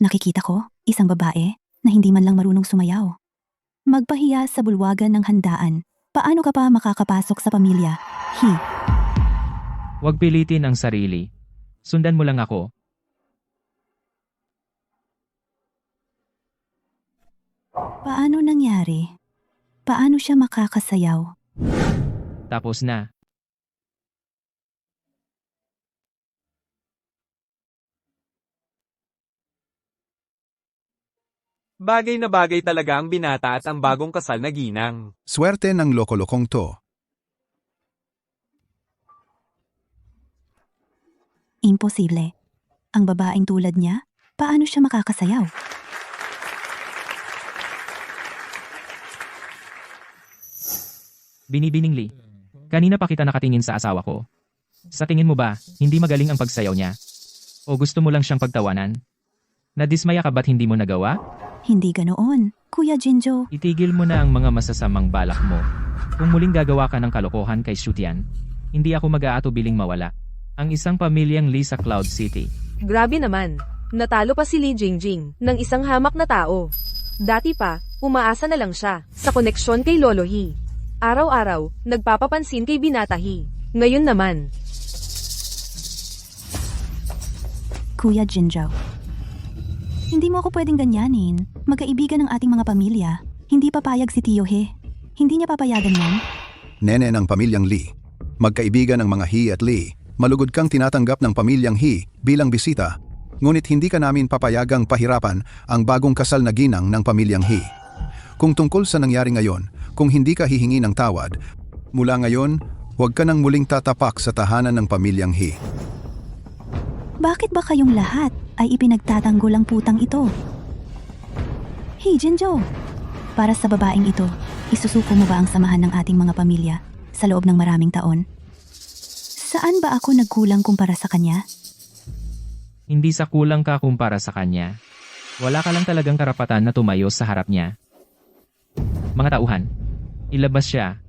Nakikita ko, isang babae na hindi man lang marunong sumayaw. Magpahiya sa bulwagan ng handaan. Paano ka pa makakapasok sa pamilya? Huwag pilitin ang sarili. Sundan mo lang ako. Paano nangyari? Paano siya makakasayaw? Tapos na. Bagay na bagay talaga ang binata at ang bagong kasal na ginang. Swerte ng lokolokong to. Imposible. Ang babaeng tulad niya, paano siya makakasayaw? Binibining Lee. Kanina pa kita nakatingin sa asawa ko. Sa tingin mo ba, hindi magaling ang pagsayaw niya? O gusto mo lang siyang pagtawanan? Nadismaya ka ba't hindi mo nagawa? Hindi ganoon, Kuya Jinjo. Itigil mo na ang mga masasamang balak mo. Kung muling gagawa ka ng kalokohan kay Shutian, hindi ako mag-aatubiling mawala. Ang isang pamilyang Lee sa Cloud City. Grabe naman. Natalo pa si Lee Jingjing ng isang hamak na tao. Dati pa, umaasa na lang siya sa koneksyon kay Lolo He. Araw-araw, nagpapapansin kay Binata He. Ngayon naman, Kuya Jinjo. Hindi mo ako pwedeng ganyanin. Magkaibigan ng ating mga pamilya. Hindi papayag si Tio He. Hindi niya papayagan yan. Nene ng pamilyang Lee. Magkaibigan ng mga He at Lee. Malugod kang tinatanggap ng pamilyang He bilang bisita. Ngunit hindi ka namin papayagang pahirapan ang bagong kasal na ginang ng pamilyang He. Kung tungkol sa nangyari ngayon, kung hindi ka hihingi ng tawad, mula ngayon, huwag ka nang muling tatapak sa tahanan ng pamilyang He. Bakit ba kayong lahat ay ipinagtatanggol ang putang ito? Hey Jinjo, para sa babaeng ito, isusuko mo ba ang samahan ng ating mga pamilya sa loob ng maraming taon? Saan ba ako nagkulang kumpara sa kanya? Hindi sa kulang ka kumpara sa kanya. Wala ka lang talagang karapatan na tumayo sa harap niya. Mga tauhan, ilabas siya.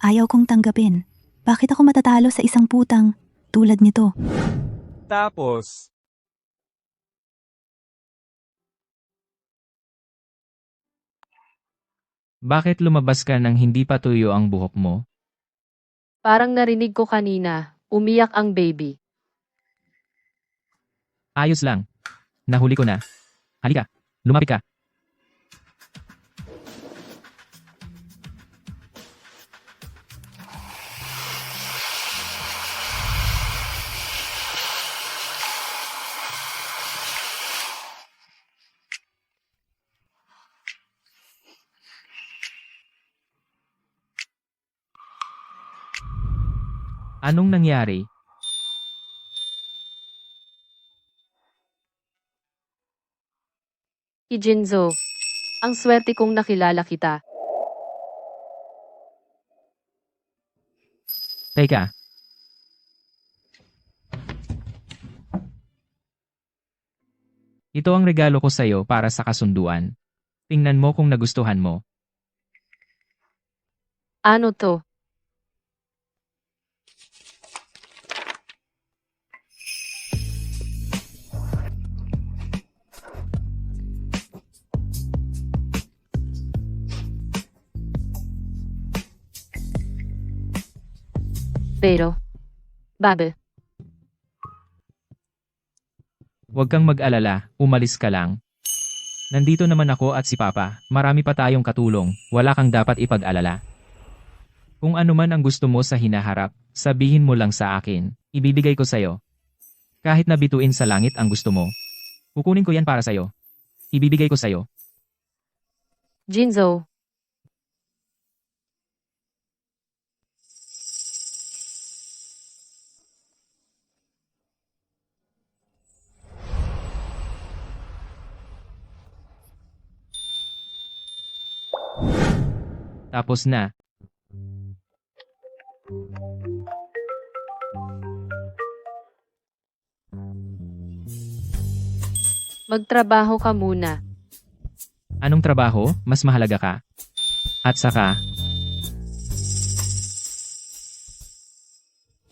Ayaw kong tanggapin. Bakit ako matatalo sa isang putang tulad nito? Tapos, Bakit lumabas ka nang hindi pa tuyo ang buhok mo? Parang narinig ko kanina, umiyak ang baby. Ayos lang. Nahuli ko na. Halika, lumapit ka. Anong nangyari? Jinzo, ang swerte kong nakilala kita. Teka. Ito ang regalo ko sa'yo para sa kasunduan. Tingnan mo kung nagustuhan mo. Ano to? Pero, babe, Huwag kang mag-alala, umalis ka lang. Nandito naman ako at si Papa, marami pa tayong katulong, wala kang dapat ipag-alala. Kung ano man ang gusto mo sa hinaharap, sabihin mo lang sa akin, ibibigay ko sa'yo. Kahit na bituin sa langit ang gusto mo. Kukunin ko yan para sa'yo. Ibibigay ko sa'yo. Jinzo, Tapos na. magtrabaho ka muna. Anong trabaho, mas mahalaga ka? At saka,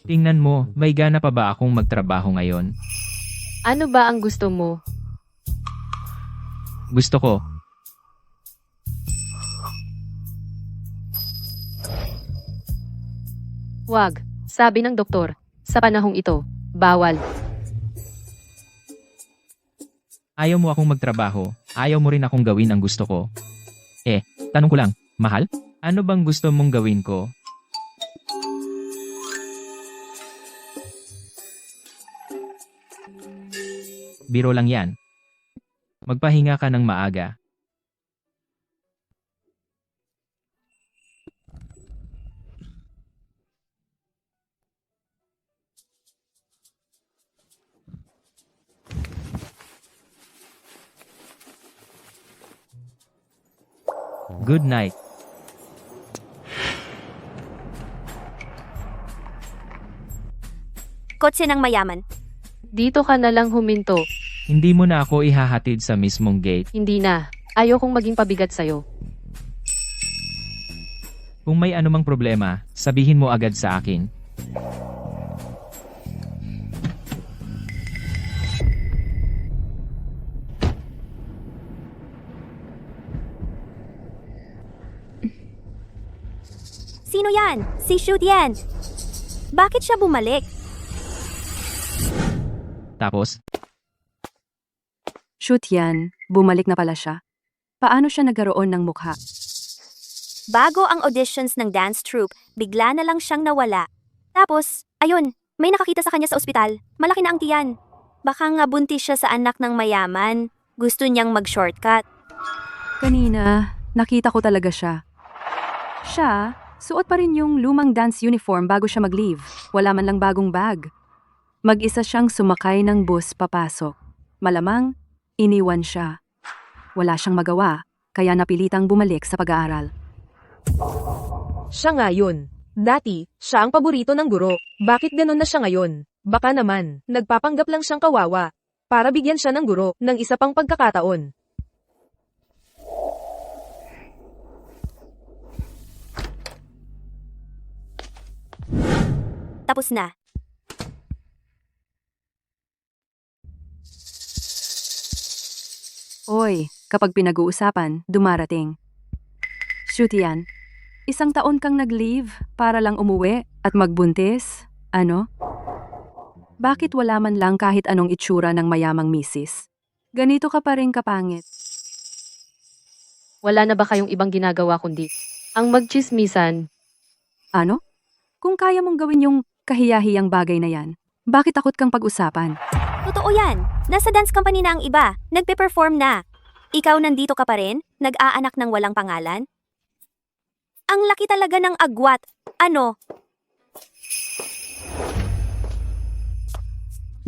Tingnan mo, may gana pa ba akong magtrabaho ngayon? Ano ba ang gusto mo? Gusto ko. Wag, sabi ng doktor. Sa panahong ito, bawal. Ayaw mo akong magtrabaho, ayaw mo rin akong gawin ang gusto ko. Tanong ko lang, mahal? Ano bang gusto mong gawin ko? Biro lang yan. Magpahinga ka ng maaga. Good night. Kotse ng mayaman. Dito ka na lang huminto. Hindi mo na ako ihahatid sa mismong gate. Hindi na. Ayokong maging pabigat sa'yo. Kung may anumang problema, sabihin mo agad sa akin. Sino yan? Si Shutian. Bakit siya bumalik? Tapos, Shoot yan, bumalik na pala siya. Paano siya nagkaroon ng mukha? Bago ang auditions ng dance troupe, bigla na lang siyang nawala. Tapos, ayun, may nakakita sa kanya sa ospital. Malaki na ang tiyan. Baka nga buntis siya sa anak ng mayaman. Gusto niyang mag-shortcut. Kanina, nakita ko talaga siya. Siya, suot pa rin yung lumang dance uniform bago siya mag-leave. Wala man lang bagong bag. Mag-isa siyang sumakay ng bus papasok. Malamang, iniwan siya. Wala siyang magawa, kaya napilitang bumalik sa pag-aaral. Siya nga yun. Dati, siya ang paborito ng guro. Bakit ganun na siya ngayon? Baka naman, nagpapanggap lang siyang kawawa. Para bigyan siya ng guro ng isa pang pagkakataon. Tapos na. Oy, kapag pinag-uusapan, dumarating. Shoot yan. Isang taon kang nag-leave para lang umuwi at magbuntis? Ano? Bakit wala man lang kahit anong itsura ng mayamang misis? Ganito ka pa rin kapangit. Wala na ba kayong ibang ginagawa kundi ang magchismisan? Ano? Kung kaya mong gawin yung kahiyahiyang bagay na yan, bakit takot kang pag-usapan? Totoo yan. Nasa dance company na ang iba. Nagpe-perform na. Ikaw nandito ka pa rin? Nag-aanak ng walang pangalan? Ang laki talaga ng agwat. Ano?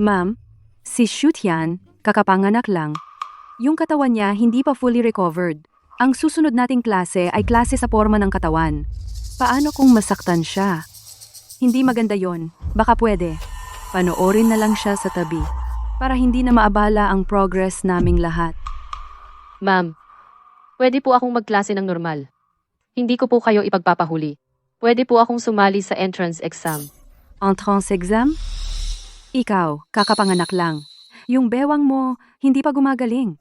Ma'am, si Shoot yan, kakapanganak lang. Yung katawan niya hindi pa fully recovered. Ang susunod nating klase ay klase sa forma ng katawan. Paano kung masaktan siya? Hindi maganda yon. Baka pwede. Panoorin na lang siya sa tabi para hindi na maabala ang progress naming lahat. Ma'am, pwede po akong magklase ng normal. Hindi ko po kayo ipagpapahuli. Pwede po akong sumali sa entrance exam. Entrance exam? Ikaw, kakapanganak lang. Yung bewang mo, hindi pa gumagaling.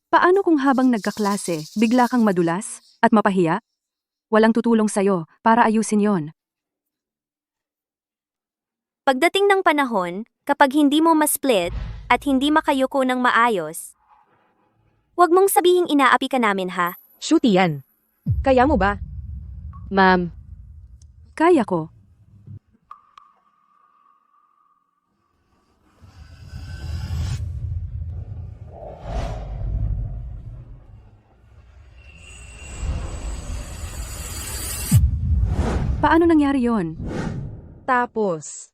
Paano kung habang nagkaklase, bigla kang madulas at mapahiya? Walang tutulong sa'yo para ayusin yon. Pagdating ng panahon, kapag hindi mo ma-split at hindi makayuko ng maayos, huwag mong sabihing inaapi ka namin ha. Shooty yan. Kaya mo ba? Ma'am, Kaya ko. Paano nangyari yon? Tapos,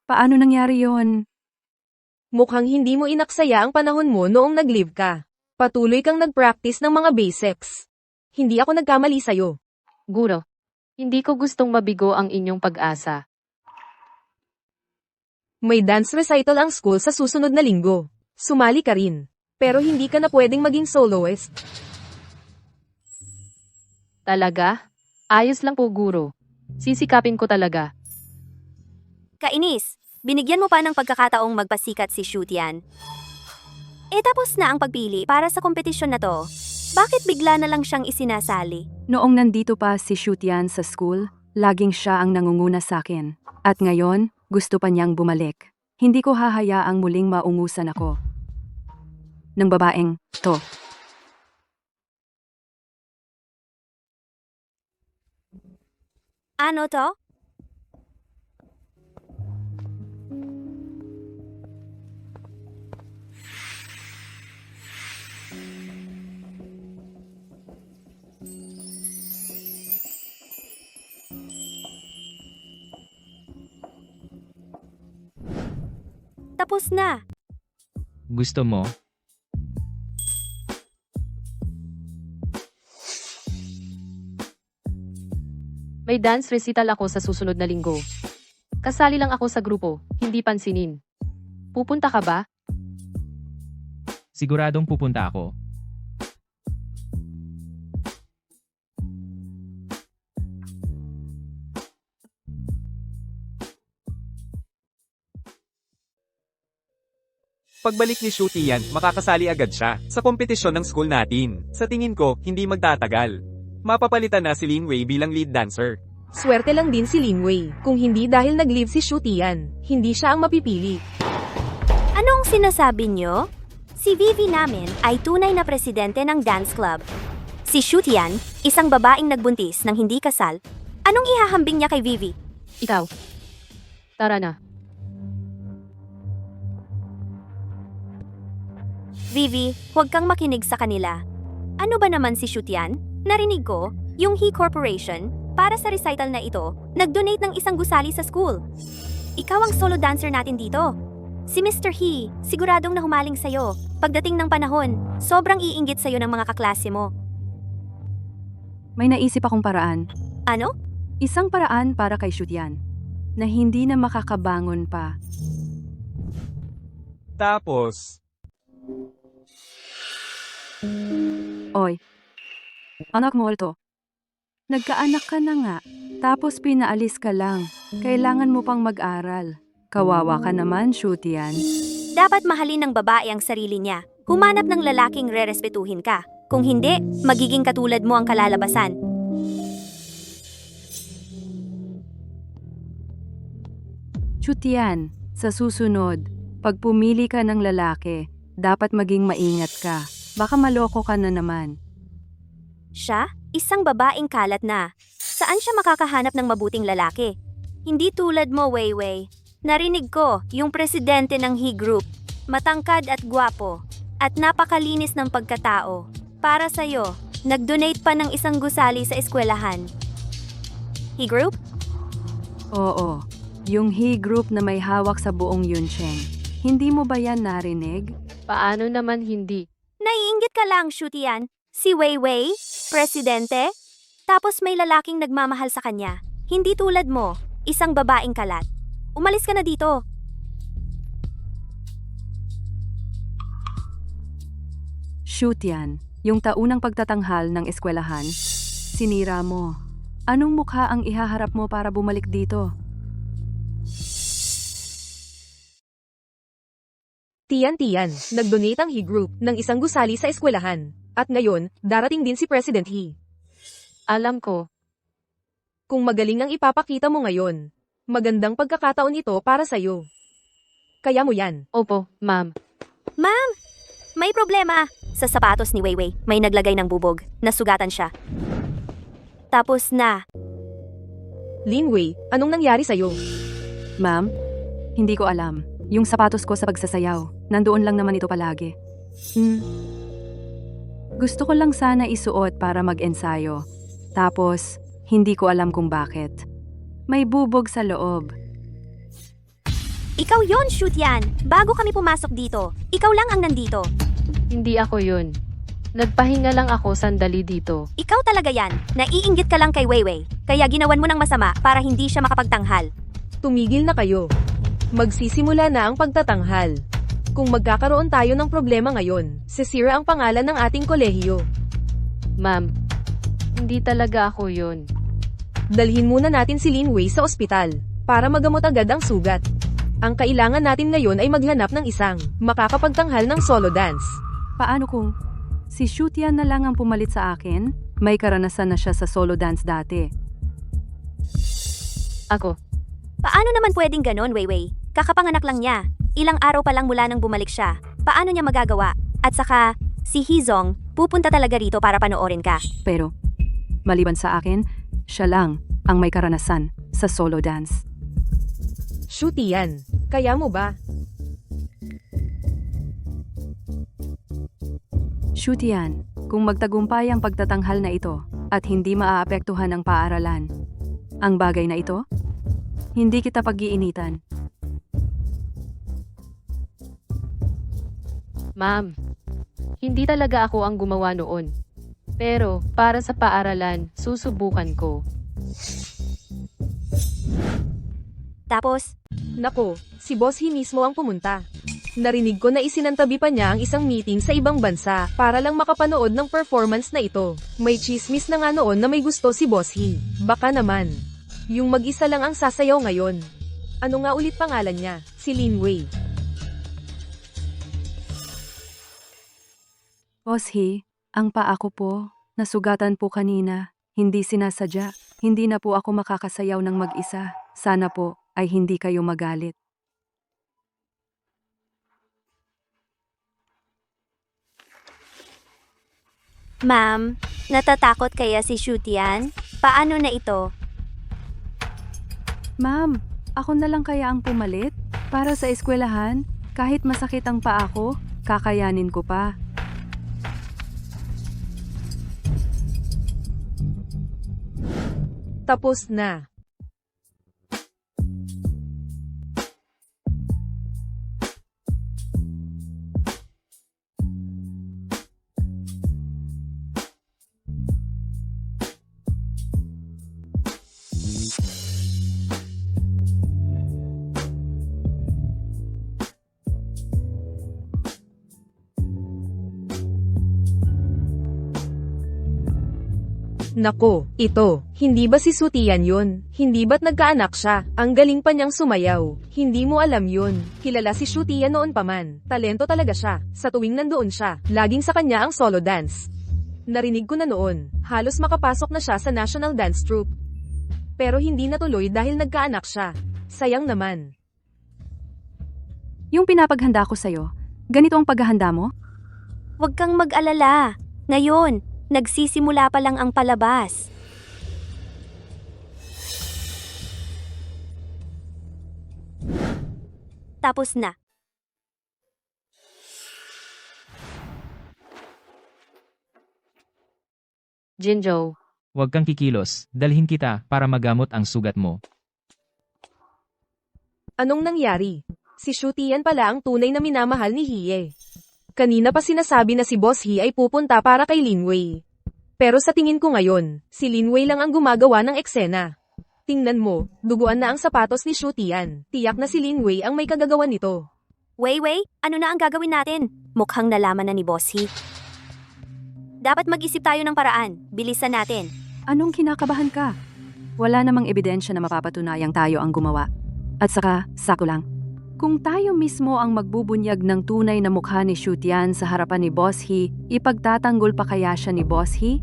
Paano nangyari yon? mukhang hindi mo inaksaya ang panahon mo noong nag-leave ka. Patuloy kang nag-practice ng mga basics. Hindi ako nagkamali sa'yo. guro. Hindi ko gustong mabigo ang inyong pag-asa. May dance recital ang school sa susunod na linggo. Sumali ka rin. Pero hindi ka na pwedeng maging soloist. Talaga? Ayos lang po, guro. Sisikapin ko talaga. Kainis, binigyan mo pa ng pagkakataong magpasikat si Shutian. Tapos na ang pagpili para sa kompetisyon na to. Bakit bigla na lang siyang isinasali? Noong nandito pa si Shutian sa school, laging siya ang nangunguna sa akin. At ngayon, gusto pa niyang bumalik. Hindi ko hahayaang muling maungusan ako ng babaeng to. Ano to? Tapos na. Gusto mo? May dance recital ako sa susunod na linggo. Kasali lang ako sa grupo, hindi pansinin. Pupunta ka ba? Siguradong pupunta ako. Pagbalik ni Shutian, makakasali agad siya sa kompetisyon ng school natin. Sa tingin ko, hindi magtatagal. Mapapalitan na si Lin Wei bilang lead dancer. Swerte lang din si Lin Wei. Kung hindi dahil nag-leave si Shutian, hindi siya ang mapipili. Anong sinasabi nyo? Si Vivi namin ay tunay na presidente ng dance club. Si Shutian, isang babaeng nagbuntis ng hindi kasal. Anong ihahambing niya kay Vivi? Ikaw. Tara na. Vivi, huwag kang makinig sa kanila. Ano ba naman si Shutian? Narinig ko, yung He Corporation, para sa recital na ito, nag-donate ng isang gusali sa school. Ikaw ang solo dancer natin dito. Si Mr. He, siguradong nahumaling sa'yo. Pagdating ng panahon, sobrang iinggit sa'yo ng mga kaklase mo. May naisip akong paraan. Ano? Isang paraan para kay Shutian na hindi na makakabangon pa. Tapos, Oy, anak mo to. Nagkaanak ka na nga, tapos pinaalis ka lang. Kailangan mo pang mag-aral. Kawawa ka naman, Shutian. Dapat mahalin ng babae ang sarili niya. Humanap ng lalaking rerespetuhin ka. Kung hindi, magiging katulad mo ang kalalabasan. Shutian, sa susunod, pag pumili ka ng lalaki, dapat maging maingat ka. Baka maloko ka na naman. Siya? Isang babaeng kalat na. Saan siya makakahanap ng mabuting lalaki? Hindi tulad mo, Weiwei. Narinig ko, yung presidente ng He Group. Matangkad at gwapo. At napakalinis ng pagkatao. Para sa'yo, nag-donate pa ng isang gusali sa eskwelahan. He Group? Oo, yung He Group na may hawak sa buong Yuncheng. Hindi mo ba yan narinig? Paano naman hindi? Naiinggit ka lang, Shutian. Si Weiwei, presidente. Tapos may lalaking nagmamahal sa kanya. Hindi tulad mo, isang babaeng kalat. Umalis ka na dito. Shutian, yung taunang pagtatanghal ng eskwelahan, sinira mo. Anong mukha ang ihaharap mo para bumalik dito? Tiyan, nag-donate ang He Group ng isang gusali sa eskwelahan. At ngayon, darating din si President He. Alam ko. Kung magaling ang ipapakita mo ngayon, magandang pagkakataon ito para sa'yo. Kaya mo yan. Opo, ma'am. Ma'am, may problema. Sa sapatos ni Weiwei, may naglagay ng bubog. Nasugatan siya. Tapos na. Lin Wei, anong nangyari sa'yo? Ma'am, hindi ko alam. Yung sapatos ko sa pagsasayaw, nandoon lang naman ito palagi. Gusto ko lang sana isuot para mag-ensayo. Tapos, hindi ko alam kung bakit. May bubog sa loob. Ikaw yon, Shutian. Bago kami pumasok dito, ikaw lang ang nandito. Hindi ako yun. Nagpahinga lang ako sandali dito. Ikaw talaga yan. Naiinggit ka lang kay Weiwei. Kaya ginawan mo ng masama para hindi siya makapagtanghal. Tumigil na kayo. Magsisimula na ang pagtatanghal. Kung magkakaroon tayo ng problema ngayon, sisira ang pangalan ng ating kolehiyo. Ma'am, hindi talaga ako yun. Dalhin muna natin si Lin Wei sa ospital, para magamot agad ang sugat. Ang kailangan natin ngayon ay maghanap ng isang makakapagtanghal ng solo dance. Paano kung si Shutian na lang ang pumalit sa akin? May karanasan na siya sa solo dance dati. Ako. Paano naman pwedeng ganon, Weiwei? Kakapanganak lang niya. Ilang araw pa lang mula nang bumalik siya. Paano niya magagawa? At saka, si Hizong, pupunta talaga rito para panoorin ka. Pero, maliban sa akin, siya lang ang may karanasan sa solo dance. Shutian, kaya mo ba? Shutian, kung magtagumpay ang pagtatanghal na ito at hindi maaapektuhan ang paaralan, ang bagay na ito, hindi kita pag-iinitan. Ma'am, hindi talaga ako ang gumawa noon. Pero, para sa paaralan, susubukan ko. Tapos, Nako, si Boss He mismo ang pumunta. Narinig ko na isinantabi pa niya ang isang meeting sa ibang bansa para lang makapanood ng performance na ito. May chismis na nga noon na may gusto si Boss He. Baka naman. Yung mag-isa lang ang sasayaw ngayon. Ano nga ulit pangalan niya? Si Lin Wei. Boss He, ang paa ko po, nasugatan po kanina. Hindi sinasadya. Hindi na po ako makakasayaw ng mag-isa. Sana po ay hindi kayo magalit. ma'am, natatakot kaya si Shutian? Paano na ito? Ma'am, ako na lang kaya ang pumalit? Para sa eskwelahan, kahit masakit ang paa ko, kakayanin ko pa. Tapos na. Nako, ito, hindi ba si Sutian yun? Hindi ba't nagkaanak siya? Ang galing pa niyang sumayaw. Hindi mo alam yun. Kilala si Sutian noon pa man. Talento talaga siya. Sa tuwing nandoon siya, laging sa kanya ang solo dance. Narinig ko na noon, halos makapasok na siya sa National Dance Troupe. Pero hindi natuloy dahil nagkaanak siya. Sayang naman. Yung pinapaghanda ko sa'yo, ganito ang paghahanda mo? Huwag kang mag-alala. Ngayon, nagsisimula pa lang ang palabas. Tapos na. Jinjo, Huwag kang kikilos, dalhin kita para magamot ang sugat mo. Anong nangyari? Si Shutian pala ang tunay na minamahal ni Hie. Kanina pa sinasabi na si Boss He ay pupunta para kay Lin Wei. Pero sa tingin ko ngayon, si Lin Wei lang ang gumagawa ng eksena. Tingnan mo, duguan na ang sapatos ni Shutian. Tiyak na si Lin Wei ang may kagagawan nito. Weiwei, ano na ang gagawin natin? Mukhang nalaman na ni Boss He. Dapat mag-isip tayo ng paraan. Bilisan natin. Anong kinakabahan ka? Wala namang ebidensya na mapapatunayang tayo ang gumawa. At saka, sako lang. Kung tayo mismo ang magbubunyag ng tunay na mukha ni Shutian sa harapan ni Boss He, ipagtatanggol pa kaya siya ni Boss He?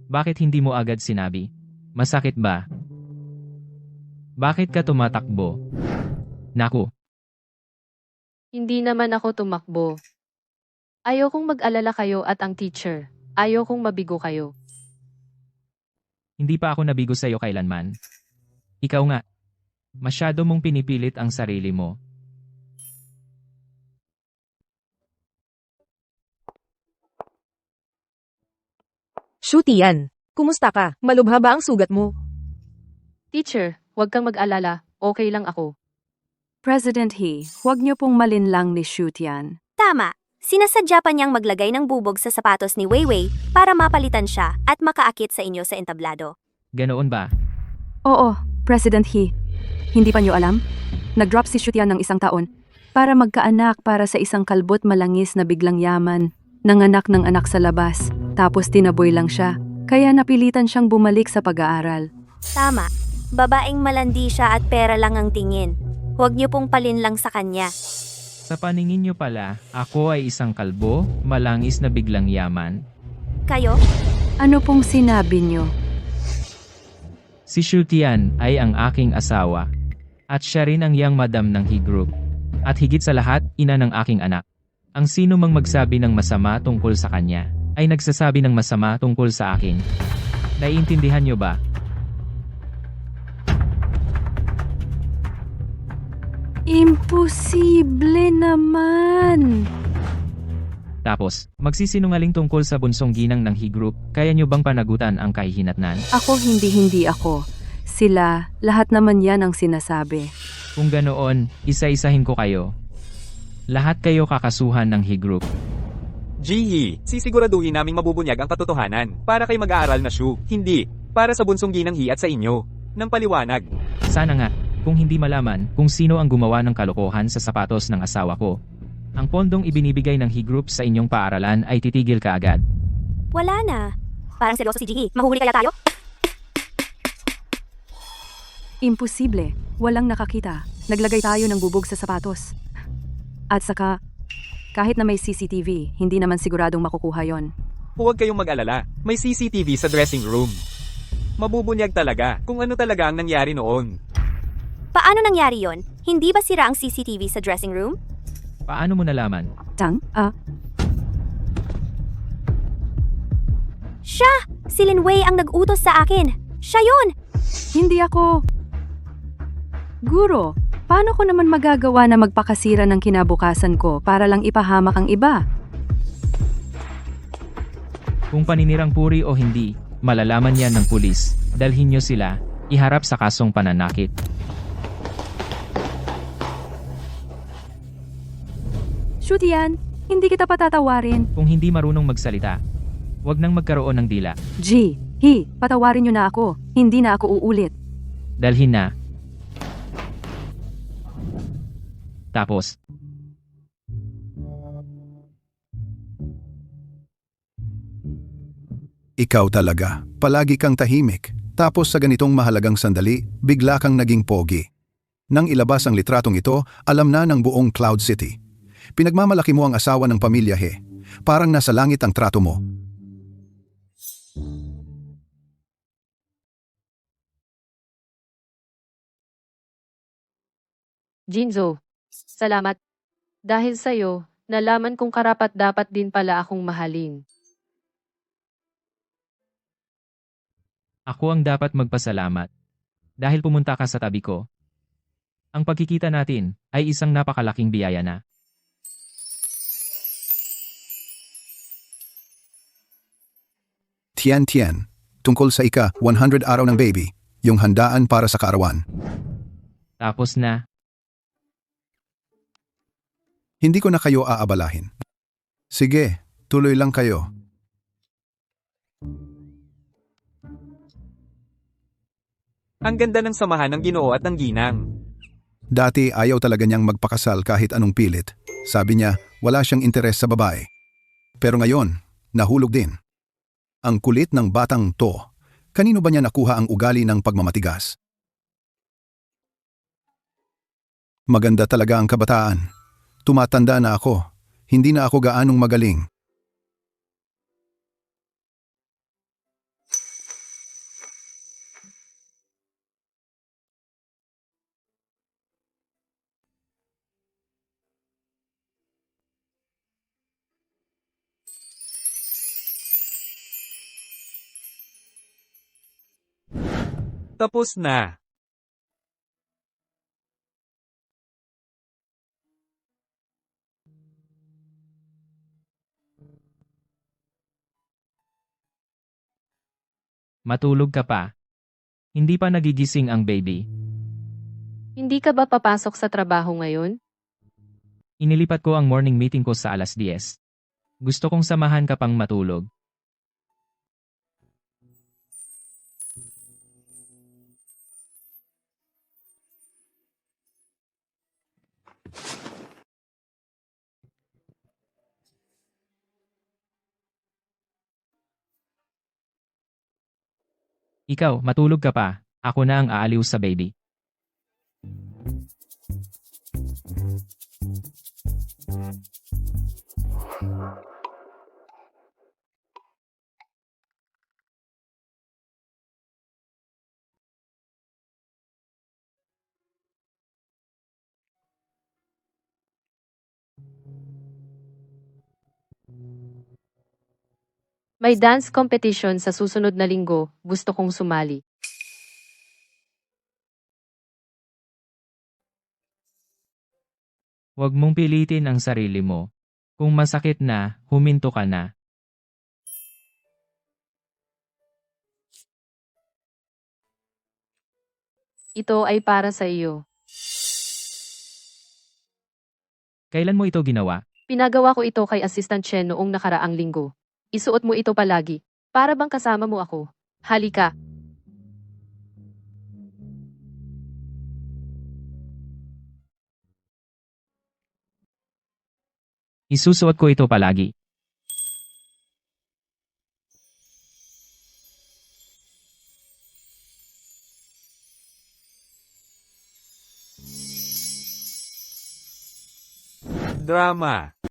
Bakit hindi mo agad sinabi? Masakit ba? Bakit ka tumatakbo? Naku, hindi naman ako tumakbo. Ayokong mag-alala kayo at ang teacher. Ayokong mabigo kayo. hindi pa ako nabigo sa'yo kailanman. Ikaw nga. Masyado mong pinipilit ang sarili mo. Shutian, kumusta ka? Malubha ba ang sugat mo? Teacher, huwag kang mag-alala. Okay lang ako. President He, huwag niyo pong malinlang ni Shutian. Tama. Sinasadya pa niyang maglagay ng bubog sa sapatos ni Weiwei para mapalitan siya at makaakit sa inyo sa entablado. Ganoon ba? Oo, President He. Hindi pa niyo alam? Nag-drop si Shutian ng 1 taon para magkaanak para sa isang kalbot malangis na biglang yaman. Nanganak ng anak sa labas, tapos tinaboy lang siya. Kaya napilitan siyang bumalik sa pag-aaral. Tama. Babaeng malandi siya at pera lang ang tingin. Huwag niyo pong palinlang sa kanya. Sa paningin nyo pala, ako ay isang kalbo, malangis na biglang yaman. Kayo? Ano pong sinabi niyo? Si Shutian ay ang aking asawa. At siya rin ang young madam ng He Group. At higit sa lahat, ina ng aking anak. Ang sino mang magsabi ng masama tungkol sa kanya, ay nagsasabi ng masama tungkol sa akin. Naiintindihan nyo ba? Imposible naman! Tapos, magsisinungaling tungkol sa bunsong ginang ng He Group, kaya nyo bang panagutan ang kahihinatnan? Ako hindi ako. Sila, lahat naman yan ang sinasabi. Kung ganoon, isa-isahin ko kayo. Lahat kayo kakasuhan ng He Group. Jihi, sisiguraduhin naming mabubunyag ang katotohanan para kay mag-aaral na Shu, hindi para sa bunsong ginang He at sa inyo. Nang paliwanag. Sana nga, kung hindi malaman kung sino ang gumawa ng kalokohan sa sapatos ng asawa ko, ang pondong ibinibigay ng He Group sa inyong paaralan ay titigil kaagad. Wala na. Parang seryoso si Jihi. Mahuhuli kaya tayo? Imposible. Walang nakakita. Naglagay tayo ng bubog sa sapatos. At saka, kahit na may CCTV, hindi naman siguradong makukuha yon. Huwag kayong mag-alala, may CCTV sa dressing room. Mabubunyag talaga kung ano talaga ang nangyari noon. Paano nangyari yon? Hindi ba sira ang CCTV sa dressing room? Paano mo nalaman? Siya! Si Lin Wei ang nag-utos sa akin. Siya yun! Hindi ako. Guro, paano ko naman magagawa na magpakasira ng kinabukasan ko para lang ipahamak ang iba? Kung paninirang puri o hindi, malalaman yan ng pulis. Dalhin nyo sila, iharap sa kasong pananakit. Shutian, hindi kita patatawarin. Kung hindi marunong magsalita, huwag nang magkaroon ng dila. Patawarin niyo na ako. Hindi na ako uulit. Dalhin na. Tapos, Ikaw talaga, palagi kang tahimik. Tapos sa ganitong mahalagang sandali, bigla kang naging pogi. Nang ilabas ang litratong ito, alam na ng buong Cloud City. Pinagmamalaki mo ang asawa ng pamilya He. Parang nasa langit ang trato mo. Jinzo, salamat. Dahil sa'yo, nalaman kong karapat-dapat din pala akong mahalin. ako ang dapat magpasalamat. Dahil pumunta ka sa tabi ko. Ang pagkikita natin ay isang napakalaking biyaya na. Tian, tungkol sa ika-100 araw ng baby, yung handaan para sa kaarawan. Tapos na, Hindi ko na kayo aabalahin. Sige, tuloy lang kayo. Ang ganda ng samahan ng Ginoo at ng Ginang. Dati ayaw talaga niyang magpakasal kahit anong pilit. Sabi niya, wala siyang interes sa babae. Pero ngayon, nahulog din. Ang kulit ng batang to. Kanino ba niya nakuha ang ugali ng pagmamatigas? Maganda talaga ang kabataan. Tumatanda na ako. Hindi na ako gaanong magaling. Tapos na. matulog ka pa. Hindi pa nagigising ang baby. Hindi ka ba papasok sa trabaho ngayon? Inilipat ko ang morning meeting ko sa 10:00. Gusto kong samahan ka pang matulog. Ikaw, matulog ka pa. Ako na ang aaliw sa baby. May dance competition sa susunod na linggo, gusto kong sumali. Huwag mong pilitin ang sarili mo. Kung masakit na, huminto ka na. Ito ay para sa iyo. Kailan mo ito ginawa? Pinagawa ko ito kay Assistant Chen noong nakaraang linggo. Isuot mo ito palagi. Para bang kasama mo ako. Halika. Isusuot ko ito palagi. Drama.